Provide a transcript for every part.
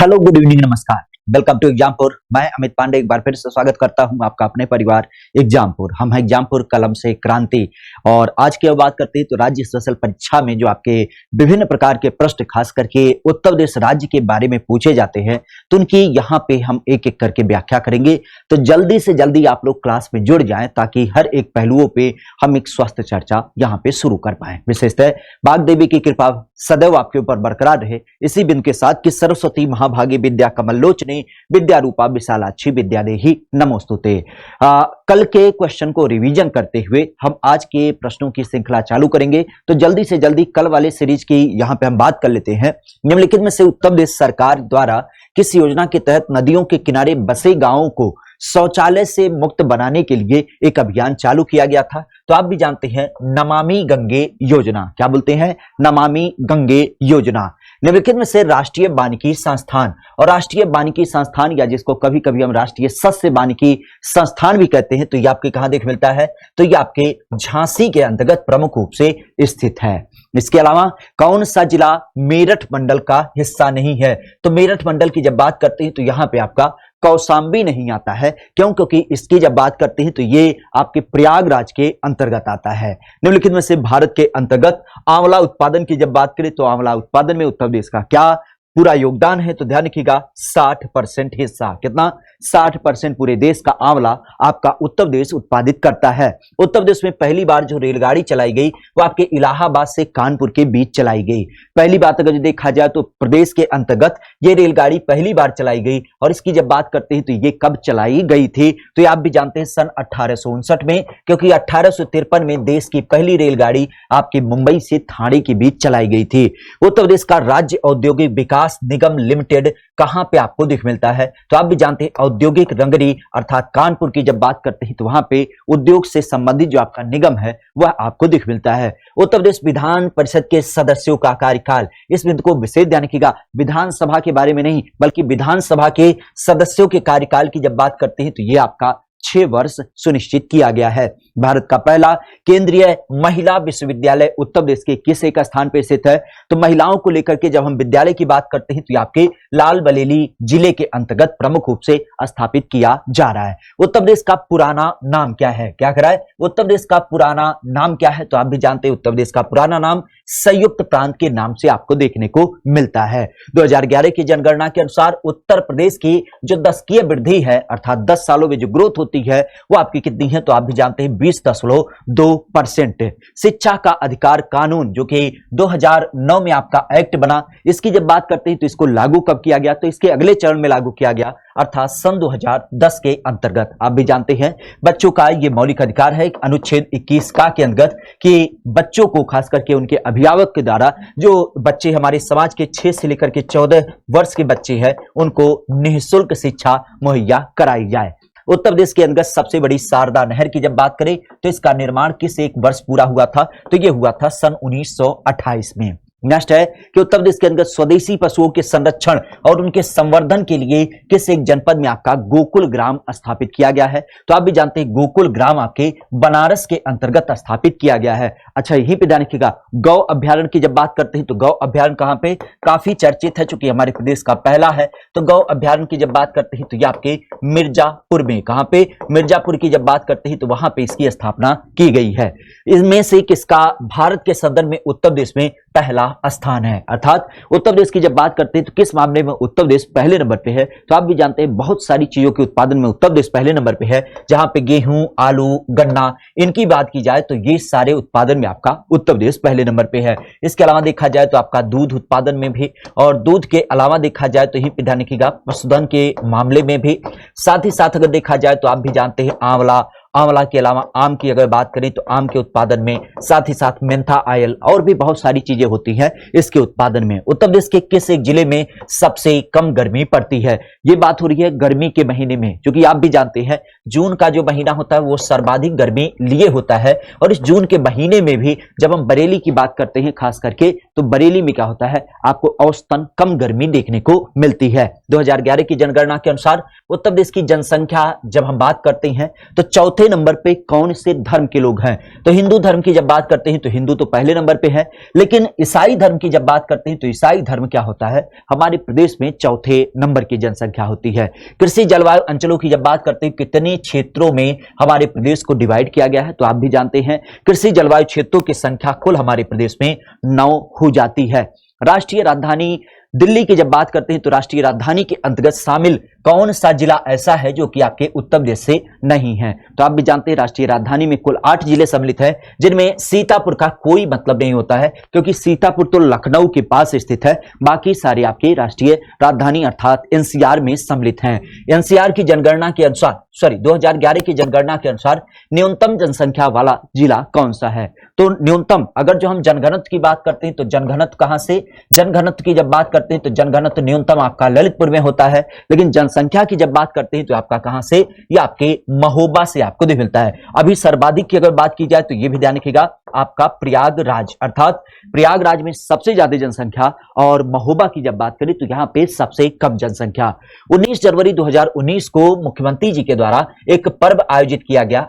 Hello, good evening, नमस्कार। Welcome to Exampur. मैं अमित पांडे एक बार फिर से स्वागत करता हूं आपका अपने परिवार एग्जामपुर। हम हैं एग्जामपुर, कलम से क्रांति। और आज की बात करते हैं तो राज्य स्पेशल परीक्षा में जो आपके विभिन्न प्रकार के प्रश्न खास करके उत्तर प्रदेश राज्य के बारे में पूछे जाते हैं, तो उनकी यहाँ पे हम एक एक करके व्याख्या करेंगे। तो जल्दी से जल्दी आप लोग क्लास में जुड़ जाएं ताकि हर एक पहलुओं पे हम एक स्वस्थ चर्चा यहाँ पे शुरू कर पाए। विशेषतः बाग देवी की कृपा सदैव आपके ऊपर बरकरार रहे, इसी बिंदु के साथ कि सरस्वती महाभागी विद्या कमलोचने विद्या रूपा विशालाक्षी विद्या देही नमोस्तुते। कल के क्वेश्चन को रिवीजन करते हुए हम आज के प्रश्नों की श्रृंखला चालू करेंगे। तो जल्दी से जल्दी कल वाले सीरीज की यहाँ पे हम बात कर लेते हैं। निम्नलिखित में से उत्तर प्रदेश सरकार द्वारा किस योजना के तहत नदियों के किनारे बसे गांवों को शौचालय से मुक्त बनाने के लिए एक अभियान चालू किया गया था? तो आप भी जानते हैं नमामि गंगे योजना। क्या बोलते हैं? नमामि गंगे योजना। निम्नलिखित में से राष्ट्रीय वानिकी संस्थान, और राष्ट्रीय वानिकी संस्थान या जिसको कभी कभी हम राष्ट्रीय सस्य वानिकी संस्थान भी कहते हैं, तो ये आपके कहां देख मिलता है? तो ये आपके झांसी के अंतर्गत प्रमुख रूप से स्थित है। इसके अलावा कौन सा जिला मेरठ मंडल का हिस्सा नहीं है? तो मेरठ मंडल की जब बात करते हैं तो यहां पे आपका कौशाम्बी नहीं आता है। क्यों? क्योंकि इसकी जब बात करते हैं तो ये आपके प्रयागराज के अंतर्गत आता है। निम्नलिखित में से भारत के अंतर्गत आंवला उत्पादन की जब बात करें तो आंवला उत्पादन में उत्तर प्रदेश का क्या पूरा योगदान है? तो ध्यान रखिएगा 60% हिस्सा। कितना? 60% पूरे देश का आंवला आपका उत्तर प्रदेश उत्पादित करता है। उत्तर प्रदेश में पहली बार जो रेलगाड़ी चलाई गई वो आपके इलाहाबाद से कानपुर के बीच चलाई गई। पहली बात अगर देखा जाए तो प्रदेश के अंतर्गत ये रेलगाड़ी पहली बार चलाई गई। और इसकी जब बात करते हैं तो ये कब चलाई गई थी? तो ये आप भी जानते हैं सन 1859 में, क्योंकि 1853 में देश की पहली रेलगाड़ी आपके मुंबई से ठाणे के बीच चलाई गई थी। उत्तर प्रदेश का राज्य औद्योगिक विकास निगम लिमिटेड कहां पे आपको दिख मिलता है? तो आप भी जानते हैं औद्योगिक नगरी अर्थात कानपुर की जब बात करते हैं तो वहां पे उद्योग से संबंधित जो आपका निगम है वह आपको दिख मिलता है। उत्तर प्रदेश विधान परिषद के सदस्यों का कार्यकाल, इस बिंदु को विशेष ध्यान रखिएगा, विधानसभा के बारे में नहीं बल्कि विधानसभा के सदस्यों के कार्यकाल की जब बात करते हैं तो यह आपका 6 वर्ष सुनिश्चित किया गया है। भारत का पहला केंद्रीय महिला विश्वविद्यालय उत्तर प्रदेश के किस एक स्थान पर स्थित है? तो महिलाओं को लेकर के जब हम विद्यालय की बात करते हैं तो आपके लाल बरेली जिले के अंतर्गत प्रमुख रूप से स्थापित किया जा रहा है। उत्तर प्रदेश का पुराना नाम क्या है? क्या कह रहा है? उत्तर प्रदेश का पुराना नाम क्या है? तो आप भी जानते हैं उत्तर प्रदेश का पुराना नाम संयुक्त प्रांत के नाम से आपको देखने को मिलता है। 2011 की जनगणना के अनुसार उत्तर प्रदेश की जो दशकीय वृद्धि है अर्थात 10 सालों में जो ग्रोथ होती है वो आपकी कितनी है? तो आप भी जानते हैं 20.2%। शिक्षा का अधिकार कानून जो कि 2009 में आपका एक्ट बना, इसकी जब बात करते हैं तो इसको लागू कब किया गया? तो इसके अगले चरण में लागू किया गया अर्थात सन 2010 के अंतर्गत। आप भी जानते हैं बच्चों का ये मौलिक अधिकार है अनुच्छेद 21 का के अंतर्गत कि बच्चों को खास करके उनके अभिभावक के द्वारा जो बच्चे हमारे समाज के 6 से लेकर के 14 वर्ष के बच्चे हैं उनको निःशुल्क शिक्षा मुहैया कराई जाए। उत्तर प्रदेश के अंतर्गत सबसे बड़ी शारदा नहर की जब बात करें तो इसका निर्माण किस एक वर्ष पूरा हुआ था? तो यह हुआ था सन 1928 में। नेक्स्ट है कि उत्तर प्रदेश के अंतर्गत स्वदेशी पशुओं के संरक्षण और उनके संवर्धन के लिए किस एक जनपद में आपका गोकुल ग्राम स्थापित किया गया है? तो आप भी जानते हैं गोकुल ग्राम आपके बनारस के अंतर्गत स्थापित किया गया है। अच्छा, यहीं पे ध्यान रखिएगा गौ अभ्यारण्य की जब बात करते हैं तो गौ अभ्यारण्य कहां पे काफी चर्चित है चूंकि हमारे प्रदेश का पहला है। तो गौ अभ्यारण्य की जब बात करते हैं तो ये आपके मिर्जापुर में, कहां पे? मिर्जापुर की जब बात करते हैं तो वहां पे इसकी स्थापना की गई है। इनमें से किसका भारत के सदन में उत्तर प्रदेश में पहला स्थान है? अर्थात उत्तर प्रदेश की जब बात करते हैं तो किस मामले में उत्तर प्रदेश पहले नंबर पे है? तो आप भी जानते हैं बहुत सारी चीजों के उत्पादन में उत्तर प्रदेश पहले नंबर पे है। जहां पे गेहूं, आलू, गन्ना इनकी बात की जाए तो ये सारे उत्पादन में आपका उत्तर प्रदेश पहले नंबर पे है। इसके अलावा देखा जाए तो आपका दूध उत्पादन में भी, और दूध के अलावा देखा जाए तो यही ध्यान रखिएगा पशुधन के मामले में भी। साथ ही साथ अगर देखा जाए तो आप भी जानते हैं आंवला के अलावा आम की अगर बात करें तो आम के उत्पादन में, साथ ही साथ मेंथा ऑयल और भी बहुत सारी चीजें होती हैं इसके उत्पादन में। उत्तर प्रदेश के किस एक जिले में सबसे कम गर्मी पड़ती है? ये बात हो रही है गर्मी के महीने में, क्योंकि आप भी जानते हैं जून का जो महीना होता है वो सर्वाधिक गर्मी लिए होता है। और इस जून के महीने में भी जब हम बरेली की बात करते हैं खास करके तो बरेली में क्या होता है? आपको औसतन कम गर्मी देखने को मिलती है। 2011 की जनगणना के अनुसार उत्तर प्रदेश की जनसंख्या जब हम बात करते हैं तो चौथे चौथे नंबर पे कौन से धर्म के लोग हैं? तो हिंदू धर्म की जब बात करते हैं तो हिंदू तो पहले नंबर पे है, लेकिन ईसाई धर्म की जब बात करते हैं तो ईसाई धर्म क्या होता है, हमारे प्रदेश में चौथे नंबर की जनसंख्या होती है। कृषि जलवायु अंचलों की जब बात करते हैं कितने क्षेत्रों में हमारे प्रदेश को डिवाइड किया गया है, तो आप भी जानते हैं कृषि जलवायु क्षेत्रों की संख्या कुल हमारे प्रदेश में 9 हो जाती है। राष्ट्रीय राजधानी दिल्ली की जब बात करते हैं तो राष्ट्रीय राजधानी के अंतर्गत शामिल कौन सा जिला ऐसा है जो कि आपके उत्तर प्रदेश से नहीं है? तो आप भी जानते हैं राष्ट्रीय राजधानी में कुल 8 जिले सम्मिलित हैं, जिनमें सीतापुर का कोई मतलब नहीं होता है, क्योंकि सीतापुर तो लखनऊ के पास स्थित है। बाकी सारे आपके राष्ट्रीय राजधानी अर्थात एनसीआर में सम्मिलित हैं। एनसीआर की जनगणना के अनुसार 2011 की जनगणना के अनुसार न्यूनतम जनसंख्या वाला जिला कौन सा है? तो न्यूनतम, अगर जो हम जनघनत्व की बात करते हैं तो जनघनत्व कहां से, जनघनत्व की जब बात करते हैं तो जनघनत्व न्यूनतम आपका ललितपुर में होता है, लेकिन जनसंख्या की जब बात करते हैं तो आपका कहां से, ये आपके महोबा से आपको मिलता है। अभी सर्वाधिक की अगर बात की जाए तो ये भी ध्यान रखिएगा, आपका प्रयागराज, अर्थात प्रयागराज में सबसे ज्यादा जनसंख्या, और महोबा की जब बात करें तो यहां पे सबसे कम जनसंख्या। 19 जनवरी 2019 को मुख्यमंत्री जी के द्वारा एक पर्व आयोजित किया गया,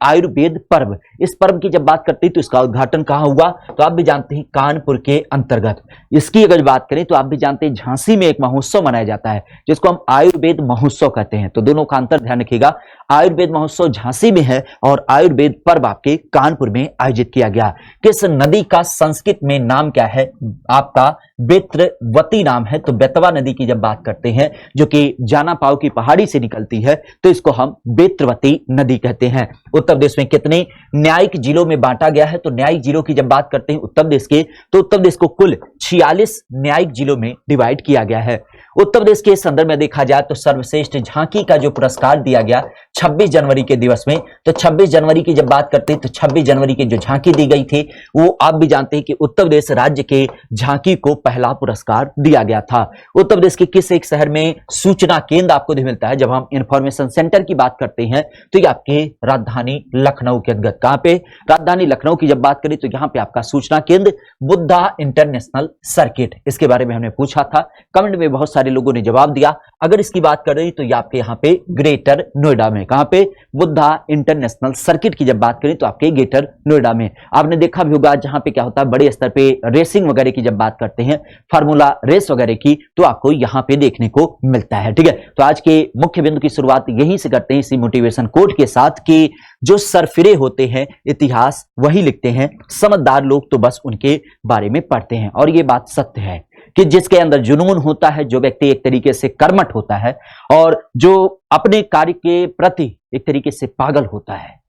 आयुर्वेद पर्व। इस पर्व की जब बात करते हैं तो इसका उद्घाटन कहां हुआ? तो आप भी जानते हैं कानपुर के अंतर्गत। इसकी अगर बात करें तो आप भी जानते हैं झांसी में एक महोत्सव मनाया जाता है जिसको हम आयुर्वेद महोत्सव कहते हैं। तो दोनों का अंतर ध्यान रखिएगा, आयुर्वेद महोत्सव झांसी में है और आयुर्वेद पर्व आपके कानपुर में आयोजित किया गया। किस नदी का संस्कृत में नाम क्या है? आपका बेत्रवती नाम है। तो बेतवा नदी की जब बात करते हैं जो कि जानापाव की पहाड़ी से निकलती है तो इसको हम बेत्रवती नदी कहते हैं। उत्तर प्रदेश में कितने न्यायिक जिलों में बांटा गया है? तो न्यायिक जिलों की जब बात करते हैं उत्तर प्रदेश के, तो उत्तर प्रदेश को कुल 46 न्यायिक जिलों में डिवाइड किया गया है। उत्तर प्रदेश के संदर्भ में देखा जाए तो सर्वश्रेष्ठ झांकी का जो पुरस्कार दिया गया 26 जनवरी के दिवस में, तो 26 जनवरी की जब बात करते हैं तो 26 जनवरी की जो झांकी दी गई थी वो आप भी जानते हैं कि उत्तर प्रदेश राज्य के झांकी को पहला पुरस्कार दिया गया था। उत्तर प्रदेश के किस एक शहर में सूचना केंद्र आपको मिलता है? जब हम इंफॉर्मेशन सेंटर की बात करते हैं तो ये आपके राजधानी लखनऊ के अंतर्गत। कहां पे? राजधानी लखनऊ की जब बात करें तो यहां पे आपका सूचना केंद्र बुद्धा इंटरनेशनल सर्किट, इसके बारे में हमने पूछा था, कमेंट में बहुत सारे लोगों ने जवाब दिया। अगर इसकी बात कर रही तो ये आपके यहाँ पे ग्रेटर नोएडा में। कहां पे? बुद्धा इंटरनेशनल सर्किट की जब बात करें तो आपके ग्रेटर नोएडा में। आपने देखा भी होगा जहां पे क्या होता है, बड़े स्तर पे रेसिंग वगैरह की जब बात करते हैं, फार्मूला रेस वगैरह की, तो आपको यहां पे देखने को मिलता है। ठीक है, तो आज के मुख्य बिंदु की शुरुआत यहीं से करते हैं, इसी मोटिवेशन कोट के साथ कि जो सरफिरे होते हैं इतिहास वही लिखते हैं, समझदार लोग तो बस उनके बारे में पढ़ते हैं। और ये बात सत्य है कि जिसके अंदर जुनून होता है, जो व्यक्ति एक तरीके से कर्मठ होता है और जो अपने कार्य के प्रति एक तरीके से पागल होता है,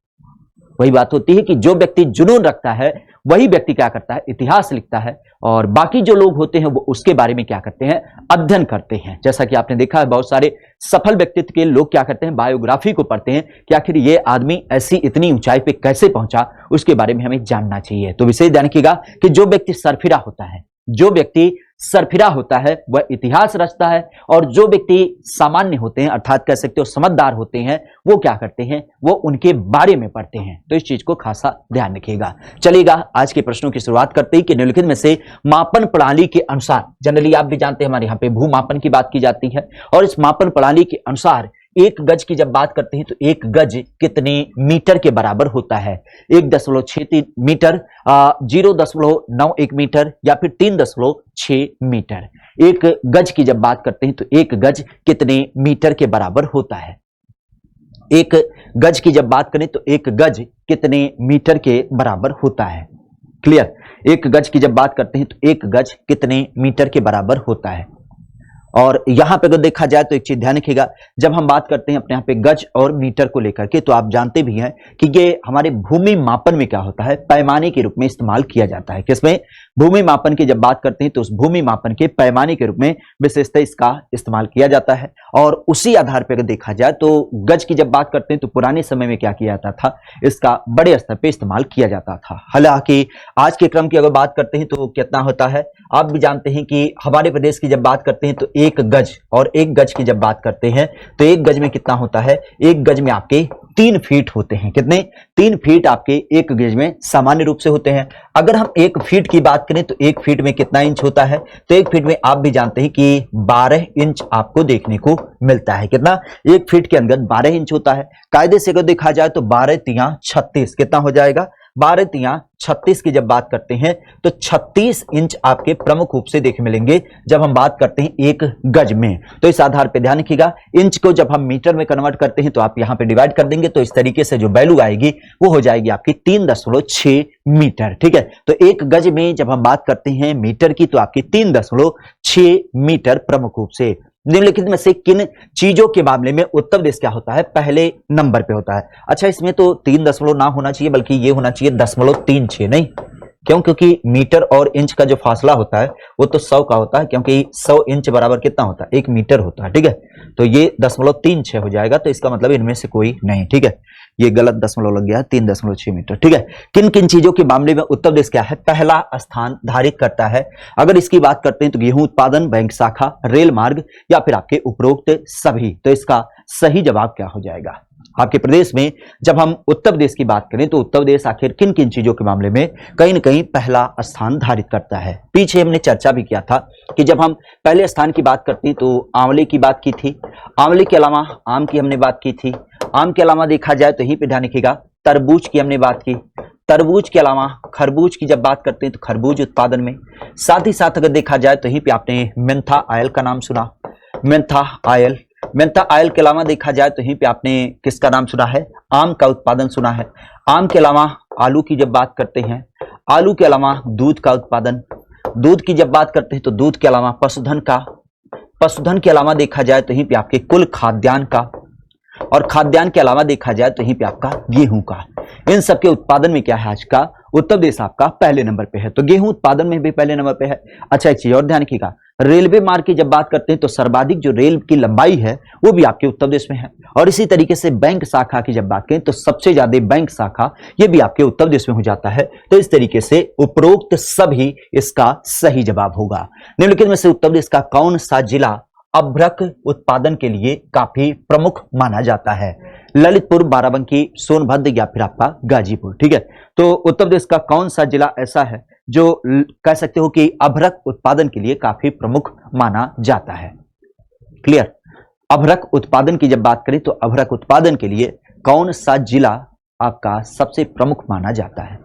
वही बात होती है कि जो व्यक्ति जुनून रखता है वही व्यक्ति क्या करता है, इतिहास लिखता है, और बाकी जो लोग होते हैं वो उसके बारे में क्या करते हैं, अध्ययन करते हैं। जैसा कि आपने देखा है बहुत सारे सफल व्यक्तित्व के लोग क्या करते हैं, बायोग्राफी को पढ़ते हैं कि आखिर ये आदमी ऐसी इतनी ऊंचाई पे कैसे पहुंचा, उसके बारे में हमें जानना चाहिए। तो विशेष ध्यान रखिएगा कि जो व्यक्ति सरफिरा होता है, जो व्यक्ति सरफिरा होता है वह इतिहास रचता है, और जो व्यक्ति सामान्य होते हैं अर्थात कह सकते हो समझदार होते हैं, वो क्या करते हैं, वो उनके बारे में पढ़ते हैं। तो इस चीज को खासा ध्यान रखिएगा। चलिएगा आज के प्रश्नों की शुरुआत करते हैं कि निम्नलिखित में से मापन प्रणाली के अनुसार, जनरली आप भी जानते हैं हमारे यहाँ पे भू मापन की बात की जाती है, और इस मापन प्रणाली के अनुसार एक गज की जब बात करते हैं तो एक गज कितने मीटर के बराबर होता है? 1.63 मीटर, 0.91 मीटर, या फिर 3.6 मीटर। एक गज की जब बात करते हैं तो एक गज कितने मीटर के बराबर होता है? एक गज की जब बात करें तो एक गज कितने मीटर के बराबर होता है? क्लियर? एक गज की जब बात करते हैं तो एक गज कितने मीटर के बराबर होता है? और यहां पे अगर देखा जाए तो एक चीज ध्यान रखिएगा, जब हम बात करते हैं अपने यहाँ पे गज और मीटर को लेकर के, तो आप जानते भी हैं कि ये हमारे भूमि मापन में क्या होता है, पैमाने के रूप में इस्तेमाल किया जाता है। किसमें? भूमि मापन की जब बात करते हैं तो उस भूमि मापन के पैमाने के रूप में विशेषतः इसका इस्तेमाल किया जाता है। और उसी आधार पर अगर देखा जाए तो गज की जब बात करते हैं तो पुराने समय में क्या किया जाता था, इसका बड़े स्तर पर इस्तेमाल किया जाता था। हालांकि आज के क्रम की अगर बात करते हैं तो कितना होता है, आप भी जानते हैं कि हमारे प्रदेश की जब बात करते हैं तो एक गज, और एक गज की जब बात करते हैं तो एक गज में कितना होता है, एक गज में आपके 3 फीट होते हैं। कितने? 3 फीट आपके एक गज में सामान्य रूप से होते हैं। अगर हम 1 फीट की बात बात करें तो 1 फीट में कितना इंच होता है, तो 1 फीट में आप भी जानते हैं कि 12 इंच आपको देखने को मिलता है। कितना? 1 फीट के अंदर 12 इंच होता है। कायदे से अगर देखा जाए तो 12 तिया 36 कितना हो जाएगा? 12 तिया 36 की जब बात करते हैं तो 36 इंच आपके प्रमुख रूप से देखे मिलेंगे जब हम बात करते हैं 1 गज में। तो इस आधार पे ध्यान रखिएगा, इंच को जब हम मीटर में कन्वर्ट करते हैं तो आप यहां पे डिवाइड कर देंगे, तो इस तरीके से जो वैल्यू आएगी वो हो जाएगी आपकी 3.6 मीटर। ठीक है, तो 1 गज में जब हम बात करते हैं मीटर की तो आपकी 3.6 मीटर प्रमुख रूप से। निम्नलिखित में से किन चीजों के मामले में उत्तर प्रदेश क्या होता है? पहले नंबर पे होता है। अच्छा, इसमें तो 3 दशमलव ना होना चाहिए बल्कि ये होना चाहिए 0.36, नहीं क्यों? क्योंकि मीटर और इंच का जो फासला होता है वो तो 100 का होता है, क्योंकि 100 इंच बराबर कितना होता है? 1 मीटर होता है। ठीक है, तो ये 0.36 हो जाएगा, तो इसका मतलब इनमें से कोई नहीं। ठीक है, ये गलत दशमलव लग गया है, 3.6 मीटर। ठीक है, किन किन चीजों के मामले में उत्तर प्रदेश क्या है? पहला स्थान धारित करता है। अगर इसकी बात करते हैं तो गेहूं उत्पादन, बैंक शाखा, रेल मार्ग या फिर आपके उपरोक्त सभी। तो इसका सही जवाब क्या हो जाएगा? आपके प्रदेश में जब हम उत्तर प्रदेश की बात करें तो उत्तर प्रदेश आखिर किन किन चीजों के मामले में कहीं न कहीं पहला स्थान धारित करता है? पीछे हमने चर्चा भी किया था कि जब हम पहले स्थान की बात करते हैं तो आंवले की बात की थी, आंवले के अलावा आम की हमने बात की थी, आम के अलावा देखा जाए तो यहीं पे ध्यान रखिएगा तरबूज की हमने बात की, तरबूज के अलावा खरबूज की जब बात करते हैं तो खरबूज उत्पादन में, साथ ही साथ अगर देखा जाए तो यहीं पे आपने मेंथा ऑयल का नाम सुना, मेंथा ऑयल। मेंथा ऑयल के अलावा देखा जाए तो यहीं पे आपने किसका नाम सुना है? आम का उत्पादन सुना है। आम के अलावा आलू की जब बात करते हैं, आलू के अलावा दूध का उत्पादन, दूध की जब बात करते हैं तो दूध के अलावा पशुधन का, पशुधन के अलावा देखा जाए तो यहीं पे आपके कुल खाद्यान्न का, और खाद्यान्न के अलावा देखा जाए तो यहीं पे आपका गेहूं का। इन सब के उत्पादन में क्या है? आज का उत्तर प्रदेश आपका पहले नंबर पे है, तो गेहूं उत्पादन में भी पहले नंबर पे है। अच्छा, एक चीज और ध्यान रखिएगा, रेलवे मार्ग की जब बात करते हैं तो सर्वाधिक जो रेल की लंबाई है वो भी आपके उत्तर प्रदेश में है। और इसी तरीके से बैंक शाखा की जब बात करें तो सबसे ज्यादा बैंक शाखा ये भी आपके उत्तर प्रदेश में हो जाता है। तो इस तरीके से उपरोक्त सभी इसका सही जवाब होगा। निम्नलिखित में से उत्तर प्रदेश का कौन सा जिला अभ्रक उत्पादन के लिए काफी प्रमुख माना जाता है? ललितपुर, बाराबंकी, सोनभद्र या फिर आपका गाजीपुर। ठीक है, तो उत्तर प्रदेश का कौन सा जिला ऐसा है जो कह सकते हो कि अभ्रक उत्पादन के लिए काफी प्रमुख माना जाता है? क्लियर? अभ्रक उत्पादन की जब बात करें तो अभ्रक उत्पादन के लिए कौन सा जिला आपका सबसे प्रमुख माना जाता है?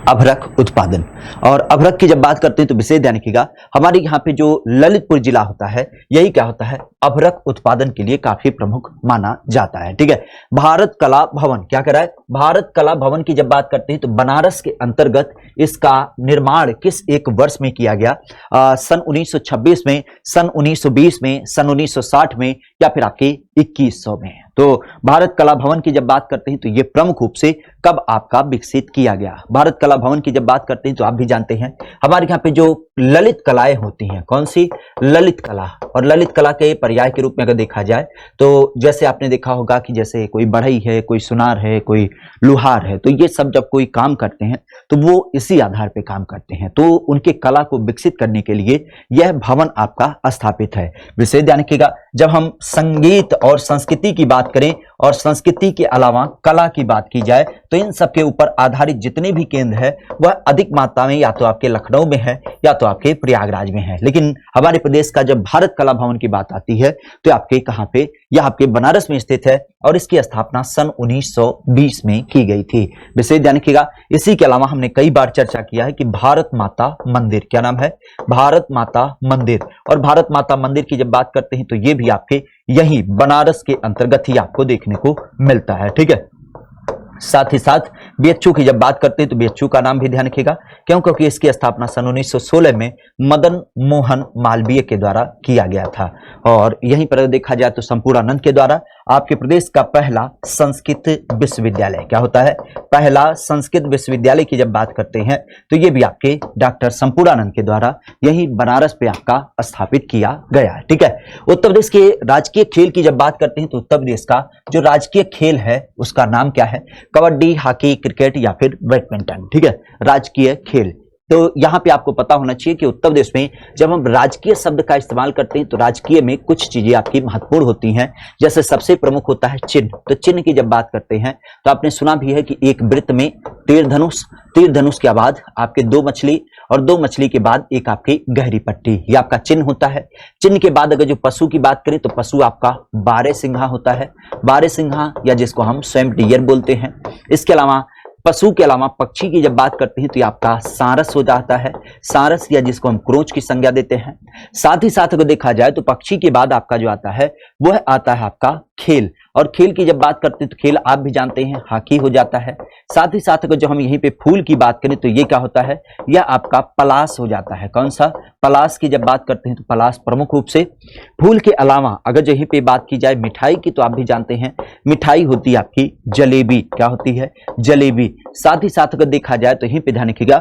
अभ्रक उत्पादन। और अभ्रक की जब बात करते हैं तो विशेष ध्यान रखिएगा, हमारे यहाँ पे जो ललितपुर जिला होता है यही क्या होता है? अभ्रक उत्पादन के लिए काफी प्रमुख माना जाता है। ठीक है, भारत कला भवन क्या करा है? भारत कला भवन की जब बात करते हैं तो बनारस के अंतर्गत इसका निर्माण किस एक वर्ष में किया गया? सन 1926 में, सन 1920 में, सन 1960 में या फिर आपके 2100 में। तो भारत कला भवन की जब बात करते हैं तो ये प्रमुख रूप से कब आपका विकसित किया गया? भारत कला भवन की जब बात करते हैं तो आप भी जानते हैं हमारे यहाँ पे जो ललित कलाएं होती हैं, कौन सी? ललित कला। और ललित कला के पर्याय के रूप में अगर देखा जाए तो जैसे आपने देखा होगा कि जैसे कोई बढ़ई है, कोई सुनार है, कोई लुहार है, तो ये सब जब कोई काम करते हैं तो वो इसी आधार पे काम करते हैं। तो उनके कला को विकसित करने के लिए यह भवन आपका स्थापित है। विशेष ध्यान रखिएगा, जब हम संगीत और संस्कृति की बात करें और संस्कृति के अलावा कला की बात की जाए तो इन सब के ऊपर आधारित जितने भी केंद्र है वह अधिक मात्रा में या तो आपके लखनऊ में है या तो आपके प्रयागराज में है। लेकिन हमारे प्रदेश का जब भारत कला भवन की बात आती है तो आपके कहां पे? यह आपके बनारस में स्थित है और इसकी स्थापना सन 1920 में की गई थी। विशेष ध्यान रखिएगा, इसी के अलावा हमने कई बार चर्चा किया है कि भारत माता मंदिर, क्या नाम है? भारत माता मंदिर। और भारत माता मंदिर की जब बात करते हैं तो ये भी आपके यही बनारस के अंतर्गत ही आपको देखने को मिलता है। ठीक है, साथ ही साथ बीएचयू की जब बात करते हैं तो बीएचयू का नाम भी ध्यान रखिएगा, क्यों? क्योंकि इसकी स्थापना सन 1916 में मदन मोहन मालवीय के द्वारा किया गया था। और यहीं पर देखा जाए तो संपूर्णानंद के द्वारा आपके प्रदेश का पहला संस्कृत विश्वविद्यालय क्या होता है? पहला संस्कृत विश्वविद्यालय की जब बात करते हैं तो ये भी आपके डॉक्टर संपूर्णानंद के द्वारा यही बनारस पे आपका स्थापित किया गया है। ठीक है, उत्तर प्रदेश के राजकीय खेल की जब बात करते हैं तो उत्तर प्रदेश का जो राजकीय खेल है उसका नाम क्या है? कबड्डी, हॉकी, क्रिकेट या फिर बैडमिंटन। ठीक है, राजकीय खेल तो यहाँ पे आपको पता होना चाहिए कि उत्तर प्रदेश में जब हम राजकीय शब्द का इस्तेमाल करते हैं तो राजकीय में कुछ चीजें आपकी महत्वपूर्ण होती हैं। जैसे सबसे प्रमुख होता है चिन्ह। तो चिन्ह की जब बात करते हैं तो आपने सुना भी है कि एक वृत्त में तीर धनुष, तीर धनुष के बाद आपके दो मछली और दो मछली के बाद एक आपकी गहरी पट्टी, ये आपका चिन्ह होता है। चिन्ह के बाद अगर जो पशु की बात करें तो पशु आपका बारहसिंघा होता है, बारहसिंघा या जिसको हम स्वयं डियर बोलते हैं। इसके अलावा पशु के अलावा पक्षी की जब बात करते हैं तो ये आपका सारस हो जाता है, सारस या जिसको हम क्रोच की संज्ञा देते हैं। साथ ही साथ अगर देखा जाए तो पक्षी के बाद आपका जो आता है वह आता है आपका खेल, और खेल की जब बात करते हैं तो खेल आप भी जानते हैं हॉकी हो जाता है। साथ ही साथ अगर जो हम यहीं पे फूल की बात करें तो ये क्या होता है, यह आपका पलाश हो जाता है। कौन सा, पलाश की जब बात करते हैं तो पलाश प्रमुख रूप से। फूल के अलावा अगर जो यहीं पे बात की जाए मिठाई की तो आप भी जानते हैं मिठाई होती है आपकी जलेबी, क्या होती है, जलेबी। साथ ही साथ अगर देखा जाए तो यहीं पे ध्यान रखिएगा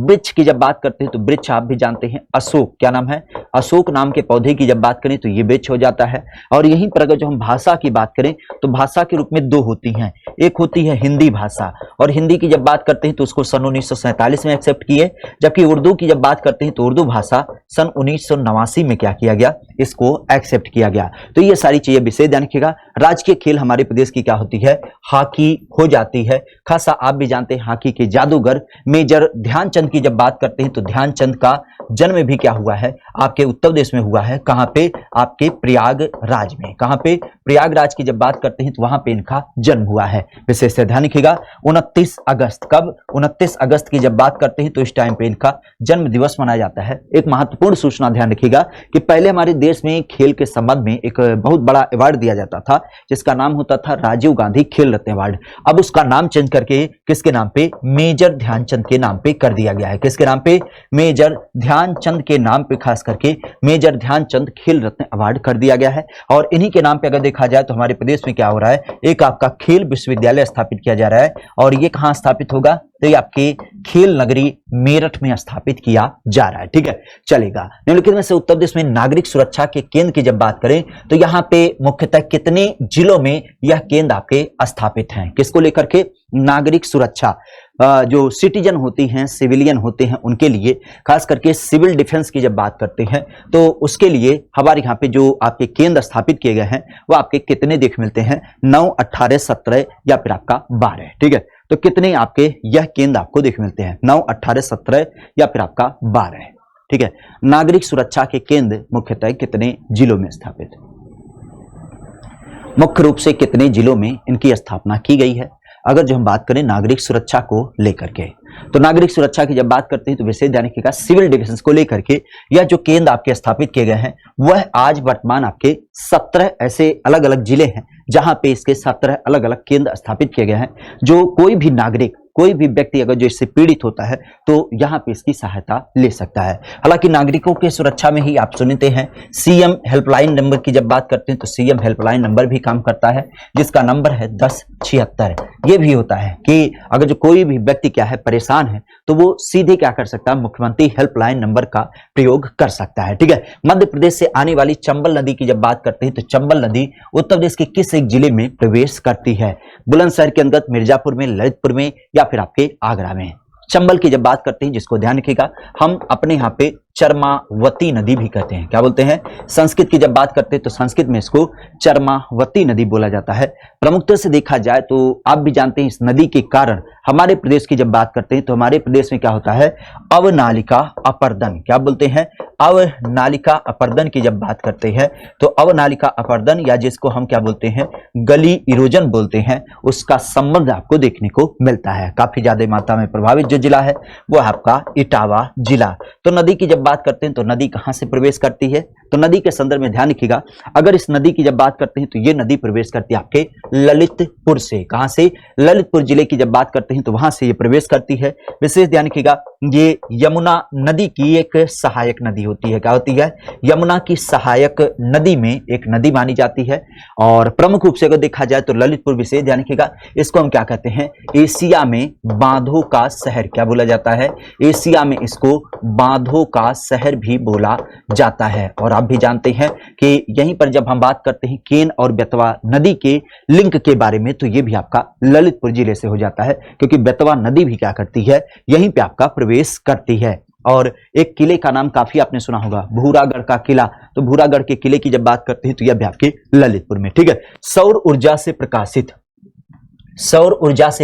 वृक्ष की जब बात करते हैं तो वृक्ष आप भी जानते हैं अशोक, क्या नाम है, अशोक नाम के पौधे की जब बात करें तो ये वृक्ष हो जाता है। और यहीं पर अगर जो हम भाषा की बात करें तो भाषा के रूप में दो होती हैं, एक होती है हिंदी भाषा, और हिंदी की जब बात करते हैं तो उसको सन 1947 में एक्सेप्ट किए, जबकि उर्दू की जब बात करते हैं तो उर्दू भाषा सन 1989 में क्या किया गया, इसको एक्सेप्ट किया गया। तो ये सारी चीजें विशेष ध्यान रखिएगा। राजकीय खेल हमारे प्रदेश की क्या होती है, हॉकी हो जाती है। खासा आप भी जानते हैं हॉकी के जादूगर मेजर ध्यानचंद की जब बात करते हैं तो ध्यानचंद का जन्म भी क्या हुआ है, आपके उत्तर प्रदेश में हुआ है। कहां पे, आपके प्रयागराज में। कहां पे, प्रयागराज की जब बात करते हैं तो वहां पे इनका जन्म हुआ है। विशेष से ध्यान रखिएगा 29 अगस्त, कब, 29 अगस्त की जब बात करते हैं तो इस टाइम पे इनका जन्म दिवस मनाया जाता है। एक महत्वपूर्ण सूचना ध्यान रखिएगा कि पहले हमारे देश में खेल के संबंध में एक बहुत बड़ा अवार्ड दिया जाता था जिसका नाम होता था राजीव गांधी खेल रत्न अवार्ड। अब उसका नाम चेंज करके किसके नाम पे, मेजर ध्यानचंद के नाम पे कर दिया गया है। किसके नाम पे, मेजर ध्यानचंद के नाम पे, खास करके मेजर ध्यानचंद खेल रत्न अवार्ड कर दिया गया है। और इन्हीं के नाम पे अगर देखा जाए तो हमारे प्रदेश में क्या हो रहा है, एक आपका खेल विश्वविद्यालय स्थापित किया जा रहा है। और ये कहां स्थापित होगा, तो ये आपके खेल नगरी मेरठ में स्थापित किया जा रहा है। ठीक है, चलेगा। निम्नलिखित में से उत्तर प्रदेश में नागरिक सुरक्षा के केंद्र की जब बात करें तो यहां पे मुख्यतः कितने जिलों में यह केंद्र आपके स्थापित हैं, किसको लेकर के, नागरिक सुरक्षा। जो सिटीजन होती हैं, सिविलियन होते हैं, उनके लिए खास करके सिविल डिफेंस की जब बात करते हैं तो उसके लिए हमारे यहाँ पे जो आपके केंद्र स्थापित किए गए हैं वो आपके कितने देख मिलते हैं, 9, 18, 17 या फिर आपका 12। ठीक है, तो कितने आपके यह केंद्र आपको देख मिलते हैं, 9, 18, 17 या फिर आपका 12। ठीक है, नागरिक सुरक्षा के केंद्र मुख्यतः कितने जिलों में स्थापित, मुख्य रूप से कितने जिलों में इनकी स्थापना की गई है। अगर जो हम बात करें नागरिक सुरक्षा को लेकर के तो नागरिक सुरक्षा की जब बात करते हैं तो विशेष ध्यान रखिएगा सिविल डिफेंस को लेकर के यह जो केंद्र आपके स्थापित किए गए हैं वह आज वर्तमान आपके 17 ऐसे अलग अलग जिले हैं जहां पे इसके 17 अलग अलग केंद्र स्थापित किए गए हैं। जो कोई भी नागरिक, कोई भी व्यक्ति अगर जो इससे पीड़ित होता है तो यहाँ पे इसकी सहायता ले सकता है। हालांकि नागरिकों की सुरक्षा में ही आप सुनते हैं सीएम हेल्पलाइन नंबर की जब बात करते हैं तो सीएम हेल्पलाइन नंबर भी काम करता है जिसका नंबर है 1076। ये भी होता है कि अगर जो कोई भी व्यक्ति क्या है परेशान है तो वो सीधे क्या कर सकता है, मुख्यमंत्री हेल्पलाइन नंबर का प्रयोग कर सकता है। ठीक है, मध्य प्रदेश से आने वाली चंबल नदी की जब बात करते हैं तो चंबल नदी उत्तर प्रदेश के किस एक जिले में प्रवेश करती है, बुलंदशहर के अंतर्गत, मिर्जापुर में, ललितपुर में या फिर आपके आगरा में। चंबल की जब बात करते हैं जिसको ध्यान रखिएगा हम अपने यहाँ पे चरमावती नदी भी कहते हैं, क्या बोलते हैं, संस्कृत की जब बात करते हैं तो संस्कृत में इसको चरमावती नदी बोला जाता है। प्रमुखता से देखा जाए तो आप भी जानते हैं इस नदी के कारण हमारे प्रदेश की जब बात करते हैं तो हमारे प्रदेश में क्या होता है, अवनालिका अपर्दन, क्या बोलते हैं, अवनालिका अपर्दन की जब बात करते हैं तो अवनालिका अपर्दन या जिसको हम क्या बोलते हैं, गली इरोजन बोलते हैं, उसका संबंध आपको देखने को मिलता है। काफी ज्यादा मात्रा में प्रभावित जो जिला है वो आपका इटावा जिला। तो नदी की जब बात करते हैं तो नदी कहां से प्रवेश करती है, तो नदी के संदर्भ में ध्यान रखिएगा अगर इस नदी की जब बात करते हैं तो ये नदी प्रवेश करती है आपके ललितपुर से। कहां से, ललितपुर जिले की जब बात करते हैं तो वहां से ये प्रवेश करती है। विशेष ध्यान रखिएगा ये यमुना नदी की एक सहायक नदी होती है, क्या होती है, यमुना की सहायक नदी में एक नदी मानी जाती है। और प्रमुख रूप से अगर देखा जाए तो ललितपुर, विशेष ध्यान रखिएगा इसको हम क्या कहते हैं, एशिया में बांधों का शहर, क्या बोला जाता है, एशिया में इसको बांधों का शहर भी बोला जाता है। और आप भी जानते हैं कि यहीं पर जब हम बात करते हैं केन और बेतवा नदी के लिंक के बारे में, तो ये भी आपका ललितपुर जिले से हो जाता है, क्योंकि बेतवा नदी भी क्या करती है, यहीं पे आपका प्रवेश करती है। और एक किले का नाम काफी आपने सुना होगा, भूरागढ़ का किला। तो भूरागढ़ के किले की जब बात करते हैं तो यह भी आपके ललितपुर में, ठीक है। सौर ऊर्जा से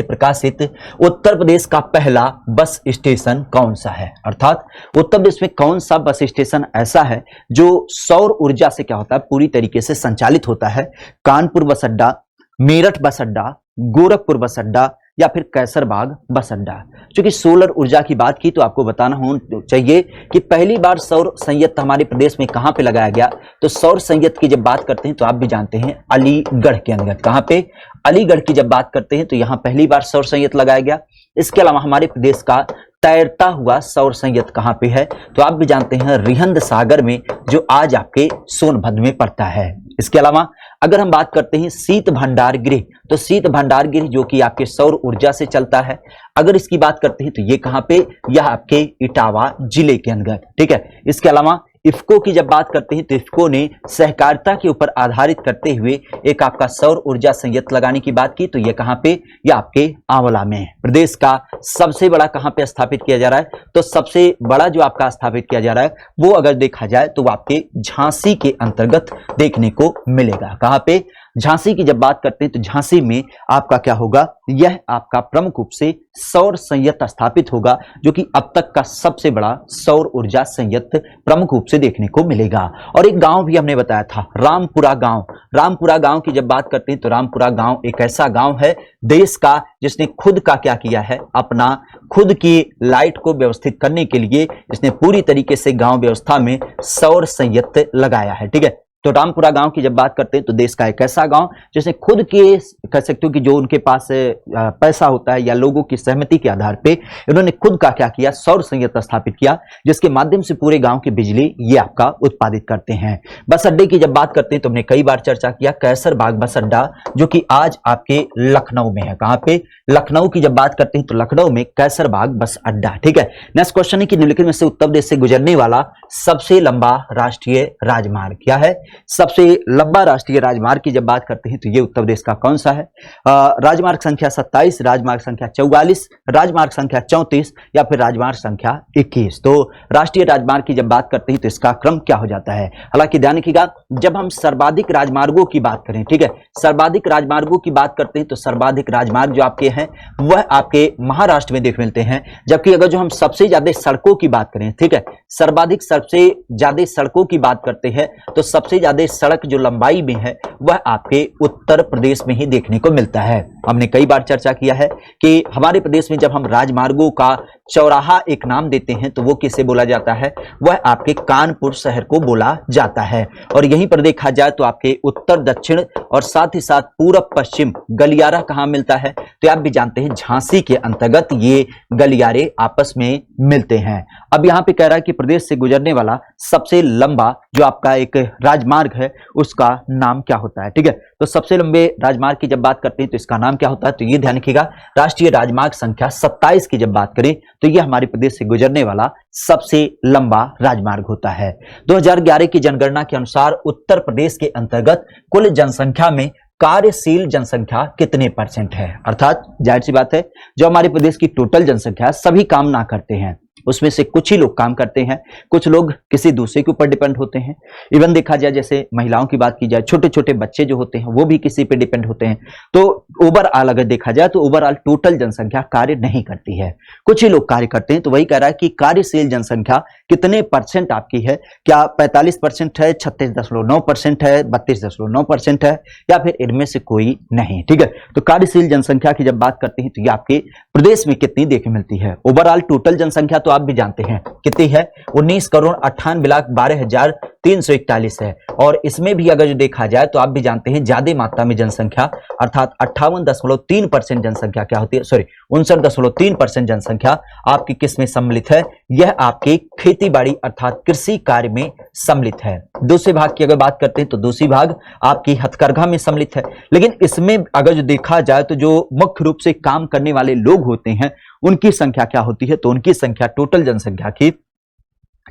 प्रकाशित उत्तर प्रदेश का पहला बस स्टेशन कौन सा है? अर्थात उत्तर प्रदेश में कौन सा बस स्टेशन ऐसा है जो सौर ऊर्जा से क्या होता है, पूरी तरीके से संचालित होता है? कानपुर बस अड्डा, मेरठ बस अड्डा, गोरखपुर बस अड्डा या फिर कैसरबाग बस अड्डा। क्योंकि सोलर ऊर्जा की बात की तो आपको बताना होना चाहिए कि पहली बार सौर संयंत्र हमारे प्रदेश में कहां पे लगाया गया। तो सौर संयंत्र की जब बात करते हैं तो आप भी जानते हैं अलीगढ़ के अंदर। कहां पे? अलीगढ़ की जब बात करते हैं तो यहां पहली बार सौर संयंत्र लगाया गया। इसके अलावा हमारे प्रदेश का तैरता हुआ सौर संयंत्र कहां पे है? तो आप भी जानते हैं रिहंद सागर में, जो आज आपके सोनभद्र में पड़ता है। इसके अलावा अगर हम बात करते हैं शीत भंडार गृह, तो शीत भंडार गृह जो कि आपके सौर ऊर्जा से चलता है। अगर इसकी बात करते हैं तो ये कहां पे? यह आपके इटावा जिले के अंदर, ठीक है। इसके अलावा इफ्को की जब बात करते हैं तो इफ्को ने सहकारिता के ऊपर आधारित करते हुए एक आपका सौर ऊर्जा संयंत्र लगाने की बात की। तो ये कहां पे? ये आपके आंवला में। प्रदेश का सबसे बड़ा कहां पे स्थापित किया जा रहा है? तो सबसे बड़ा जो आपका स्थापित किया जा रहा है वो अगर देखा जाए तो वो आपके झांसी के अंतर्गत देखने को मिलेगा। कहां पे? झांसी की जब बात करते हैं तो झांसी में आपका क्या होगा? यह आपका प्रमुख रूप से सौर संयंत्र स्थापित होगा, जो कि अब तक का सबसे बड़ा सौर ऊर्जा संयंत्र प्रमुख रूप से देखने को मिलेगा। और एक गांव भी हमने बताया था, रामपुरा गांव। रामपुरा गांव की जब बात करते हैं तो रामपुरा गांव एक ऐसा गांव है देश का जिसने खुद का क्या किया है, अपना खुद की लाइट को व्यवस्थित करने के लिए इसने पूरी तरीके से गांव व्यवस्था में सौर संयंत्र लगाया है, ठीक है। तो रामपुरा गांव की जब बात करते हैं तो देश का एक ऐसा गांव जिसने खुद के कह सकते हो कि जो उनके पास पैसा होता है या लोगों की सहमति के आधार पे इन्होंने खुद का क्या किया, सौर संयंत्र स्थापित किया, जिसके माध्यम से पूरे गांव की बिजली ये आपका उत्पादित करते हैं। बस अड्डे की जब बात करते हैं तो हमने कई बार चर्चा किया कैसरबाग बस अड्डा, जो कि आज आपके लखनऊ में है। कहां पे? लखनऊ की जब बात करते हैं तो लखनऊ में कैसरबाग बस अड्डा, ठीक है। नेक्स्ट क्वेश्चन है कि निम्नलिखित में से उत्तर प्रदेश से गुजरने वाला सबसे लंबा राष्ट्रीय राजमार्ग क्या है? सबसे लंबा राष्ट्रीय राजमार्ग की जब बात करते हैं तो ये उत्तर प्रदेश का कौन सा है? राजमार्ग संख्या 27, राजमार्ग संख्या 44, राजमार्ग संख्या 34 या फिर राजमार्ग संख्या 21। तो राष्ट्रीय राजमार्ग की जब बात करते हैं तो इसका क्रम क्या हो जाता है? हालांकि ध्यान रखिएगा, जब हम सर्वाधिक राजमार्गों की बात करें, ठीक है, सर्वाधिक राजमार्गों की बात करते हैं तो सर्वाधिक राजमार्ग जो आपके हैं वह आपके महाराष्ट्र में देख मिलते हैं। जबकि अगर जो हम सबसे ज्यादा सड़कों की बात करें, ठीक है, सर्वाधिक सबसे ज्यादा सड़कों की बात करते हैं तो सबसे ज्यादा सड़क जो लंबाई में है वह आपके उत्तर प्रदेश में ही देखने को मिलता है। हमने कई बार चर्चा किया है कि हमारे प्रदेश में जब हम राजमार्गों का चौराहा एक नाम देते हैं तो वो किसे बोला जाता है? वह आपके कानपुर शहर को बोला जाता है। और यहीं पर देखा जाए तो आपके उत्तर दक्षिण और साथ ही साथ पूरब पश्चिम गलियारा कहां मिलता है? तो आप भी जानते हैं झांसी के अंतर्गत ये गलियारे आपस में मिलते हैं। अब यहां पे कह रहा है कि प्रदेश से गुजरने वाला सबसे लंबा जो आपका एक राजमार्ग है उसका नाम क्या होता है, ठीक है। तो सबसे लंबे राजमार्ग की जब बात करते हैं तो इसका नाम क्या होता है? तो ये ध्यान रखिएगा, राष्ट्रीय राजमार्ग संख्या 27 की जब बात करें तो यह हमारे प्रदेश से गुजरने वाला सबसे लंबा राजमार्ग होता है। 2011 की जनगणना के अनुसार उत्तर प्रदेश के अंतर्गत कुल जनसंख्या में कार्यशील जनसंख्या कितने परसेंट है? अर्थात जाहिर सी बात है, जो हमारे प्रदेश की टोटल जनसंख्या सभी काम ना करते हैं, उसमें से कुछ ही लोग काम करते हैं, कुछ लोग किसी दूसरे के ऊपर डिपेंड होते हैं। इवन देखा जाए जैसे महिलाओं की बात की जाए, छोटे छोटे बच्चे जो होते हैं वो भी किसी पे डिपेंड होते हैं। तो ओवरऑल अगर देखा जाए तो ओवरऑल टोटल जनसंख्या कार्य नहीं करती है, कुछ ही लोग कार्य करते हैं। तो वही कह रहा है कि कार्यशील जनसंख्या कितने परसेंट आपकी है? क्या 45% है, 36.9% है, 32.9% है, या फिर इनमें से कोई नहीं, ठीक है। तो कार्यशील जनसंख्या की जब बात करते हैं तो ये आपके प्रदेश में कितनी देखने मिलती है? ओवरऑल टोटल जनसंख्या तो आप भी जानते हैं कितनी है, 19,98,12,341 है। और इसमें भी अगर जो देखा जाए तो आप भी जानते हैं ज्यादा मात्रा में जनसंख्या अर्थात 58.3% जनसंख्या क्या होती है, सॉरी 59.3% जनसंख्या आपकी किस में सम्मिलित है? यह आपके खेती बाड़ी अर्थात कृषि कार्य में सम्मिलित है। दूसरे भाग की अगर बात करते हैं तो दूसरी भाग आपकी हथकरघा में सम्मिलित है। लेकिन इसमें अगर जो देखा जाए तो जो मुख्य रूप से काम करने वाले लोग होते हैं उनकी संख्या क्या होती है? तो उनकी संख्या टोटल जनसंख्या की